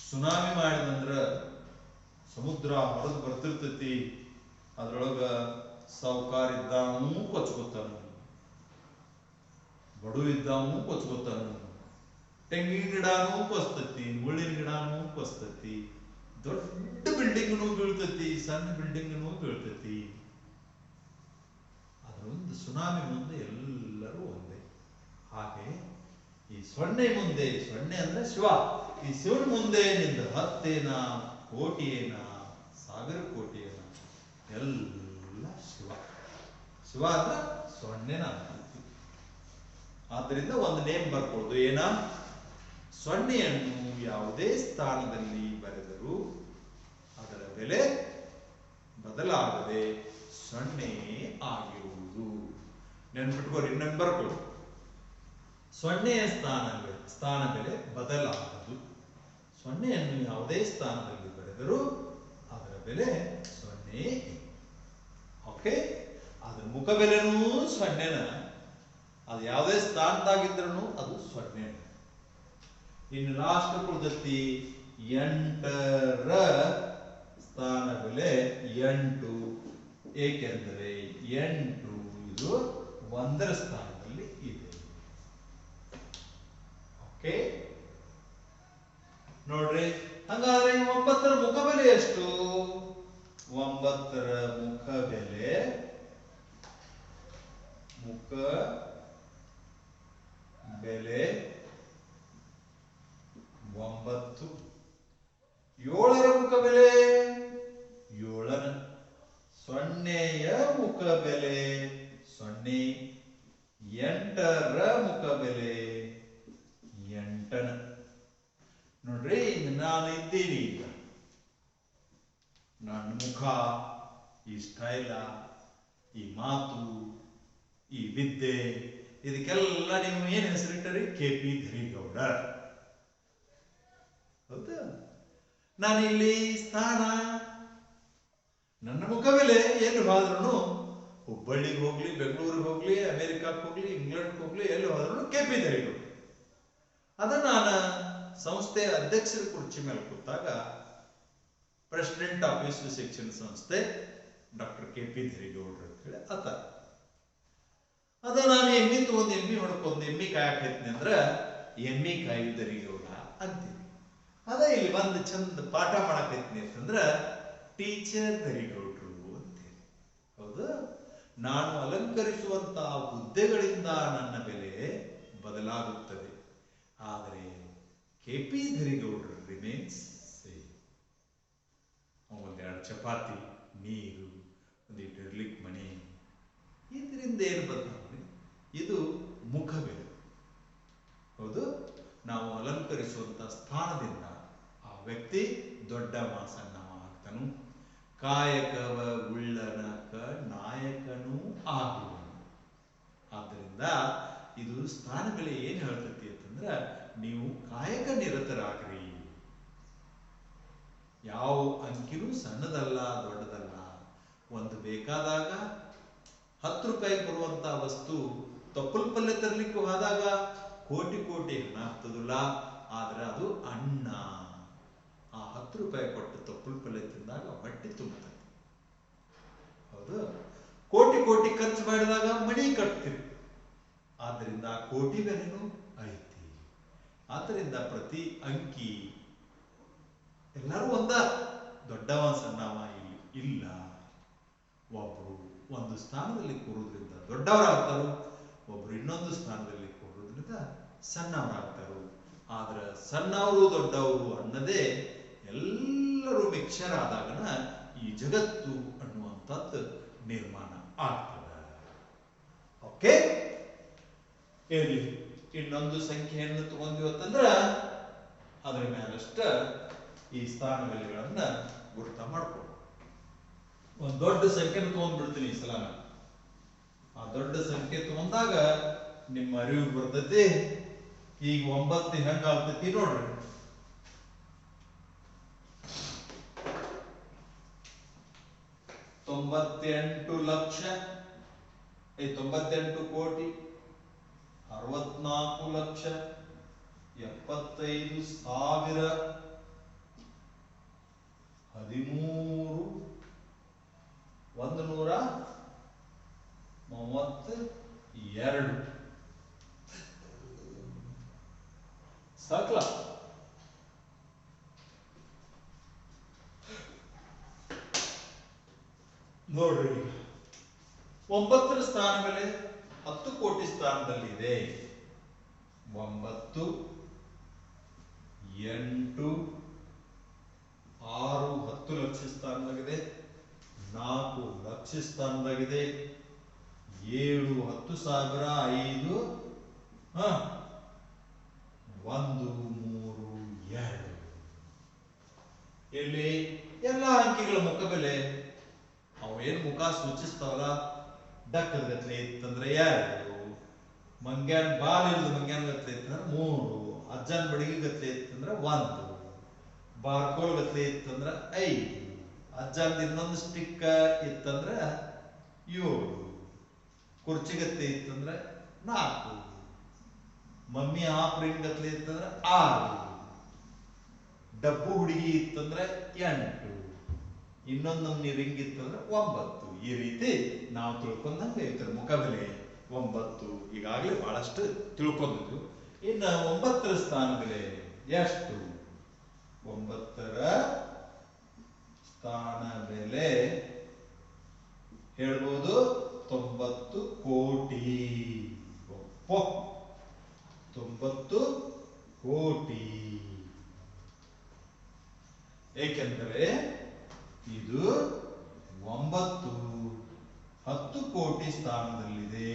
ಸುನಾಮಿ ಮಾಡಿದಂದ್ರ ಸಮುದ್ರ ಹೊರದು ಬರ್ತಿರ್ತೈತಿ. ಅದ್ರೊಳಗ ಸಾವುಕಾರ ಇದ್ದಾವೂ ಕೊಚ್ಕೋತಾನ, ಬಡು ಇದ್ದಾವೂ ಕೊಚ್ಕೋತಾನ, ತೆಂಗಿನ ಗಿಡನೂ ಕೊಸ್ತತಿ, ಮುಳ್ಳಿನ ಗಿಡನೂ ಕೊಸ್ತತಿ, ದೊಡ್ಡ ಬಿಲ್ಡಿಂಗ್ನು ಬೀಳ್ತತಿ, ಸಣ್ಣ ಬಿಲ್ಡಿಂಗ್ನು ಬೀಳ್ತತಿ. ಅದರೊಂದು ಸುನಾಮಿ ಮುಂದೆ ಎಲ್ಲರೂ ಒಂದೇ. ಹಾಗೆ ಈ 0 ಮುಂದೆ, 0 ಅಂದ್ರೆ ಶಿವ, ಈ ಶಿವನ ಮುಂದೆ ನಿಂದ 10 ಕೋಟಿ 1000 ಕೋಟಿ ಎಲ್ಲ ಶಿವ. ಶಿವ ಅಂದ್ರೆ 0 ಆದ್ದರಿಂದ ಒಂದು ನೇಮ್ ಬರ್ಕೊಳ್ದು, ಏನ 0ಯನ್ನು ಯಾವುದೇ ಸ್ಥಾನದಲ್ಲಿ ಬರೆದರೂ ಅದರ ಬೆಲೆ ಬದಲಾಗದೆ 0 ಆಗಿರುವುದು. ನೆನ್ಪಿಟ್ಕೋರಿ, ಇನ್ನೊಂದು ಬರ್ಕೊಳ್ಳಿ. 0ಯ ಸ್ಥಾನ ಬೆಲೆ ಬದಲಾಗದು. 0ಯನ್ನು ಯಾವುದೇ ಸ್ಥಾನದಲ್ಲಿ ಬರೆದರೂ ಅದರ ಬೆಲೆ 0. ಓಕೆ, ಅದರ ಮುಖ ಬೆಲೆನೂ 0ನ. ಅದು ಯಾವುದೇ ಸ್ಥಾನದಾಗಿದ್ರೂ ಅದು 0. ಇನ್ನು ಲಾಸ್ಟ್ ಕುಳಿತತಿ 8ರ ಸ್ಥಾನ ಬೆಲೆ 8, ಏಕೆಂದರೆ 8 ಇದು 1ರ ಸ್ಥಾನದಲ್ಲಿ ಇದೆ. ಓಕೆ ನೋಡ್ರಿ, ಹಂಗಾದ್ರೆ 9ರ ಮುಖ ಬೆಲೆ ಎಷ್ಟು? 9ರ ಮುಖ ಬೆಲೆ 9. 7ರ ಮುಖ ಬೆಲೆ 7ನ. 0ಯ ಮುಖ ಬೆಲೆ 0. 8ರ ಮುಖ ಬೆಲೆ 8ನ. ನೋಡ್ರಿ, ನಾನು ಇದ್ದೀನಿ ಈಗ, ನನ್ನ ಮುಖ, ಈ ಸ್ಟೈಲ, ಈ ಮಾತು, ಈ ವಿದ್ಯೆ, ಇದಕ್ಕೆಲ್ಲ ನೀವು ಏನ್ ಹೆಸರಿಟ್ಟರಿ? KP ಧರಿಗೌಡ. ಹೌದಾ? ನಾನು ಇಲ್ಲಿ ಸ್ಥಾನ, ನನ್ನ ಮುಖ ಬೆಲೆ ಎಲ್ಲಿ ಹೋದ್ರೂ, ಹುಬ್ಬಳ್ಳಿಗೆ ಹೋಗ್ಲಿ, ಬೆಂಗಳೂರಿಗೆ ಹೋಗ್ಲಿ, ಅಮೆರಿಕಕ್ಕೆ ಹೋಗ್ಲಿ, ಇಂಗ್ಲೆಂಡ್ಗೆ ಹೋಗ್ಲಿ, ಎಲ್ಲಿ ಹೋದ್ರೂ KP ಧರಿಗೌಡ. ಅದ ನಾನು ಸಂಸ್ಥೆ ಅಧ್ಯಕ್ಷರ ಕುರ್ಚಿ ಮೇಲೆ ಕೂತಾಗ ಪ್ರೆಸಿಡೆಂಟ್ ಆಫ್ ವಿಶ್ವ ಶಿಕ್ಷಣ ಸಂಸ್ಥೆ ಡಾಕ್ಟರ್ KP ಧರಿಗೌಡ್ರು ಅಂತ ಹೇಳಿ ಆತ. ಅದ ನಾನು ಎಮ್ಮಿ ತಗೊಂಡು ಎಮ್ಮಿ ಹೊಡ್ಕೊಂಡು ಎಮ್ಮಿ ಕಾಯಕೈತ್ನಿ ಅಂದ್ರ ಎಮ್ಮಿ ಕಾಯು ಧರಿಗೌಡ ಅಂತೀವಿ. ಅದ ಇಲ್ಲಿ ಬಂದು ಚಂದ ಪಾಠ ಮಾಡಕೈತ್ನಿ ಅಂತಂದ್ರ ಟೀಚರ್ ಧರಿಗೌಡ್ರು ಅಂತೇಳಿ. ಹೌದು, ನಾನು ಅಲಂಕರಿಸುವಂತಹ ಹುದ್ದೆಗಳಿಂದ ನನ್ನ ಬೆಲೆ ಬದಲಾಗುತ್ತದೆ, ಆದರೆ KP ಧರಿಗೌಡ್ರು ರಿಮೇನ್ಸ್ ಸೇಮ್. ಒಂದೆರಡು ಚಪಾತಿ, ನೀರು, ಒಂದಿಟ್ಟು ಇರ್ಲಿಕ್ಕೆ ಮನೆ, ಇದರಿಂದ ಏನು ಬದಲಾವಣೆ? ಇದು ಮುಖ ಬೆಲೆ. ಹೌದು, ನಾವು ಅಲಂಕರಿಸುವಂತ ಸ್ಥಾನದಿಂದ ಆ ವ್ಯಕ್ತಿ ದೊಡ್ಡ ಸಣ್ಣವ ಆಗ್ತಾನು, ಕಾಯಕವ ಉಳ್ಳನಕ ನಾಯಕನೂ ಆಗುವನು. ಆದ್ದರಿಂದ ಇದು ಸ್ಥಾನ ಬೆಲೆ ಏನ್ ಹೇಳ್ತೈತಿ ಅಂತಂದ್ರ, ನೀವು ಕಾಯಕ ನಿರತರಾಗ್ರಿ. ಯಾವ ಅಂಕಿನೂ ಸಣ್ಣದಲ್ಲ ದೊಡ್ಡದಲ್ಲ. ಒಂದು ಬೇಕಾದಾಗ 10 ರೂಪಾಯಿಗೆ ಬರುವಂತ ವಸ್ತು ತೊಪ್ಪಲ್ ಪಲ್ಯ ತರ್ಲಿಕ್ಕೆ ಹೋದಾಗ ಕೋಟಿ ಕೋಟಿ ಹಣ ಆಗ್ತದಲ್ಲ, ಆದ್ರೆ ಅದು ಅನ್ನ. ಆ 10 ರೂಪಾಯಿ ಕೊಟ್ಟು ತೊಪ್ಪಲ್ ಪಲ್ಯ ತಿಂದಾಗ ಹೊಟ್ಟೆ ತುಂಬುತ್ತೆ. ಹೌದು, ಕೋಟಿ ಕೋಟಿ ಖರ್ಚು ಮಾಡಿದಾಗ ಮಣಿ ಕಟ್ತೀವಿ, ಆದ್ರಿಂದ ಕೋಟಿ ಬೆಲೆನೂ ಐತಿ. ಆದ್ದರಿಂದ ಪ್ರತಿ ಅಂಕಿ ಎಲ್ಲರೂ ಒಂದ, ದೊಡ್ಡವ ಸಣ್ಣವ ಇಲ್ಲ. ಒಬ್ರು ಒಂದು ಸ್ಥಾನದಲ್ಲಿ ಕೂರೋದ್ರಿಂದ ದೊಡ್ಡವರಾಗ್ತಾರೋ, ಒಬ್ರು ಇನ್ನೊಂದು ಸ್ಥಾನದಲ್ಲಿ ಕೂರೋದ್ರಿಂದ ಸಣ್ಣವರಾಗ್ತಾರೋ. ಆದ್ರೆ ಸಣ್ಣವರು ದೊಡ್ಡವರು ಅನ್ನದೇ ಎಲ್ಲರೂ ಮಿಕ್ಸರ್ ಆದಾಗನ ಈ ಜಗತ್ತು ಅನ್ನುವಂಥದ್ದು ನಿರ್ಮಾಣ ಆಗ್ತದೆ. ಓಕೆ, ಇರ್ಲಿ. ಇನ್ನೊಂದು ಸಂಖ್ಯೆಯನ್ನು ತಗೊಂಡಿವತ್ತಂದ್ರ ಅದರ ಮೇಲಷ್ಟ ಈ ಸ್ಥಾನ ಬೆಲೆಗಳನ್ನ ಗುರುತ ಮಾಡ್ಕೊ. ಒಂದು ದೊಡ್ಡ ಸಂಖ್ಯೆನ ತಗೊಂಡ್ಬಿಡ್ತೀನಿ ಈ ಸಲ. ಆ ದೊಡ್ಡ ಸಂಖ್ಯೆ ತಗೊಂಡಾಗ ನಿಮ್ಮ ಅರಿವು ಬರ್ತೈತಿ. ಈಗ 9 ಹೆಂಗ ಆಗ್ತೈತಿ ನೋಡ್ರಿ. 98 ಲಕ್ಷ, 98 ಕೋಟಿ, 64 ಲಕ್ಷ, 75,000, 13,132 ಸಾಕಲ. ನೋಡ್ರಿ, 9ರ ಸ್ಥಾನ ಬೆಲೆ 10 ಕೋಟಿ ಸ್ಥಾನದಲ್ಲಿದೆ. 9, 8, 6 10 ಲಕ್ಷ ಸ್ಥಾನದಾಗಿದೆ. 4 ಲಕ್ಷ ಸ್ಥಾನದಾಗಿದೆ. 7 10,000, 5 1 3 2. ಇಲ್ಲಿ ಎಲ್ಲ ಅಂಕಿಗಳ ಮುಖಬೆಲೆ ಅವು ಏನು ಮುಖ ಸೂಚಿಸ್ತಾವಲ್ಲ, ಡಕ್ಕದ ಗತ್ಲೆ ಇತ್ತಂದ್ರೆ 2, ಮಂಗ್ಯಾನ್ ಬಾಲ್ ಇಲ್ಲದ ಮಂಗ್ಯಾನ್ ಗತ್ಲೆ ಇತ್ತಂದ್ರೆ 3, ಅಜ್ಜನ್ ಬಡಿಗೆ ಗತ್ಲೆ ಇತ್ತಂದ್ರೆ 1, ಬಾರ್ಕೋಲ್ ಗತ್ಲೆ ಇತ್ತಂದ್ರೆ 5, ಅಜ್ಜನ್ ಇನ್ನೊಂದು ಸ್ಟಿಕ್ ಇತ್ತಂದ್ರೆ 7, ಕುರ್ಚಿ ಗತ್ಲೆ ಇತ್ತಂದ್ರೆ 4, ಮಮ್ಮಿ ಆಫ್ರಿನ್ ಗತ್ಲೆ ಇತ್ತಂದ್ರೆ 6, ಡಬ್ಬು ಹುಡುಗಿ ಇತ್ತಂದ್ರೆ 8, ಇನ್ನೊಂದು ನಮ್ನಿ ರಿಂಗ್ ಇತ್ತಂದ್ರೆ 9. ಈ ರೀತಿ ನಾವು ತಿಳ್ಕೊಂಡಂಗೆ ಇದರ ಮುಖಬೆಲೆ 9. ಈಗಾಗಲೇ ಬಹಳಷ್ಟು ತಿಳ್ಕೊಂಡಿದ್ದು. ಇನ್ನು 9ರ ಸ್ಥಾನ ಬೆಲೆ ಎಷ್ಟು? 9ರ ಸ್ಥಾನ ಬೆಲೆ ಹೇಳ್ಬೋದು 90 ಕೋಟಿ. 90 ಕೋಟಿ. ಏಕೆಂದರೆ ಇದು 9 10 ಕೋಟಿ ಸ್ಥಾನದಲ್ಲಿದೆ.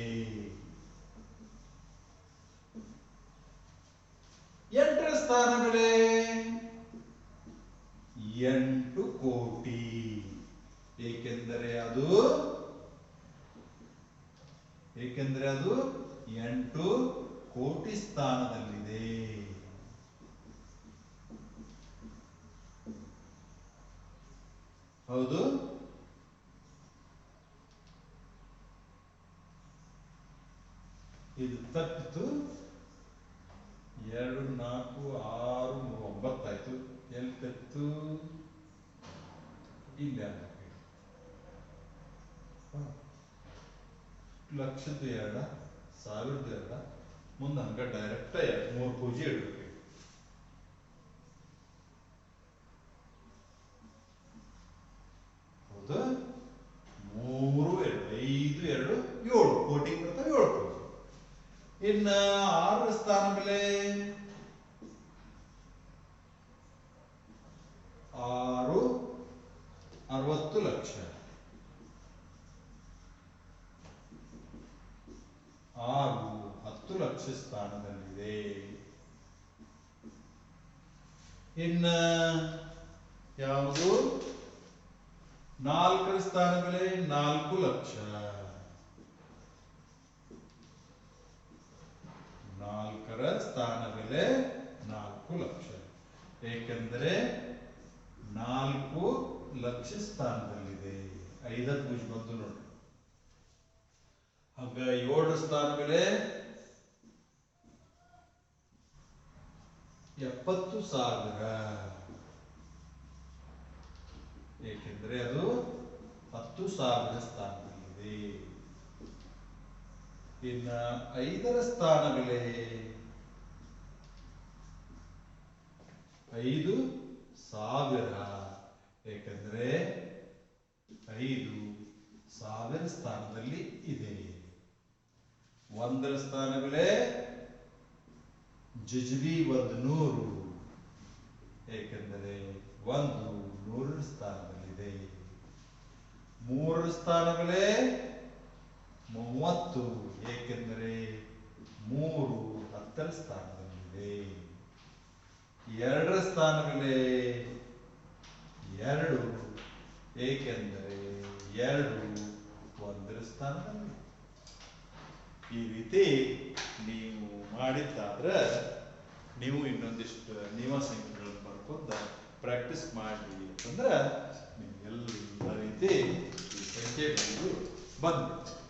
8ರ ಸ್ಥಾನ ಬೆಲೆ 8 ಕೋಟಿ. ಏಕೆಂದರೆ ಅದು 8 ಕೋಟಿ ಸ್ಥಾನದಲ್ಲಿದೆ. ಹೌದು, ಇದು ತಪ್ಪಿತು. 2 4 6 9 ಆಯ್ತು. ಎಲ್ಲಿ ತಪ್ಪಿತು? ಇಲ್ಲ, ಲಕ್ಷದ್ದು 2, 1000 ಮುಂದೆ ಹಂಗ ಡೈರೆಕ್ಟ್ 3 ಪೂಜೆ ಇಡ್ಬೇಕು. ಹೌದು, 3 2 5 2 7 ಕೋಟಿಗೆ ಬರ್ತಾವೆ 7 ಕೋಟಿ. ಇನ್ನ 6ರ ಸ್ಥಾನ ಬೆಲೆ 6 60 ಲಕ್ಷ. 6 10 ಲಕ್ಷ ಸ್ಥಾನದಲ್ಲಿದೆ. ಇನ್ನ ಯಾವುದು? 4ರ ಸ್ಥಾನ ಬೆಲೆ 4 ಲಕ್ಷ. 4ರ ಸ್ಥಾನ ಬೆಲೆ 4 ಲಕ್ಷ. ಏಕೆಂದರೆ 4 ಲಕ್ಷ ಸ್ಥಾನದಲ್ಲಿದೆ. 5ರ ಭುಜ ಬಂತು ನೋಡ್ರಿ. ಹಂಗ 7ರ ಸ್ಥಾನ ಬೆಲೆ 70,000, ಏಕೆಂದ್ರೆ ಅದು 10,000 ಸ್ಥಾನದಲ್ಲಿದೆ. ಇನ್ನ 5ರ ಸ್ಥಾನ ಬೆಲೆ 5,000, ಏಕೆಂದ್ರೆ 5,000 ಸ್ಥಾನದಲ್ಲಿ ಇದೆ. 1ರ ಸ್ಥಾನ ಬೆಲೆ ಜುಜುಬಿ 100, ಏಕೆಂದರೆ 100ರ ಸ್ಥಾನದಲ್ಲಿದೆ. 3ರ ಸ್ಥಾನ ಬೆಲೆ 30, ಏಕೆಂದರೆ 3 10ರ ಸ್ಥಾನದಲ್ಲಿದೆ. 2ರ ಸ್ಥಾನ ಬೆಲೆ 2, ಏಕೆಂದರೆ 2 1ರ ಸ್ಥಾನದಲ್ಲಿ. ಈ ರೀತಿ ನೀವು ಮಾಡಿದ್ದಾದ್ರೆ ನೀವು ಇನ್ನೊಂದಿಷ್ಟು ನಿಯಮ ಸಂಖ್ಯೆಗಳನ್ನು ಬರ್ಕೊಂಡ ಪ್ರಾಕ್ಟೀಸ್ ಮಾಡಿ ಅಂತಂದ್ರೆ ನಿಮ್ಗೆಲ್ಲ ರೀತಿ ಈ ಸಂಖ್ಯೆಗಳು ಬಂದ್ಬಿಡ್ತವೆ.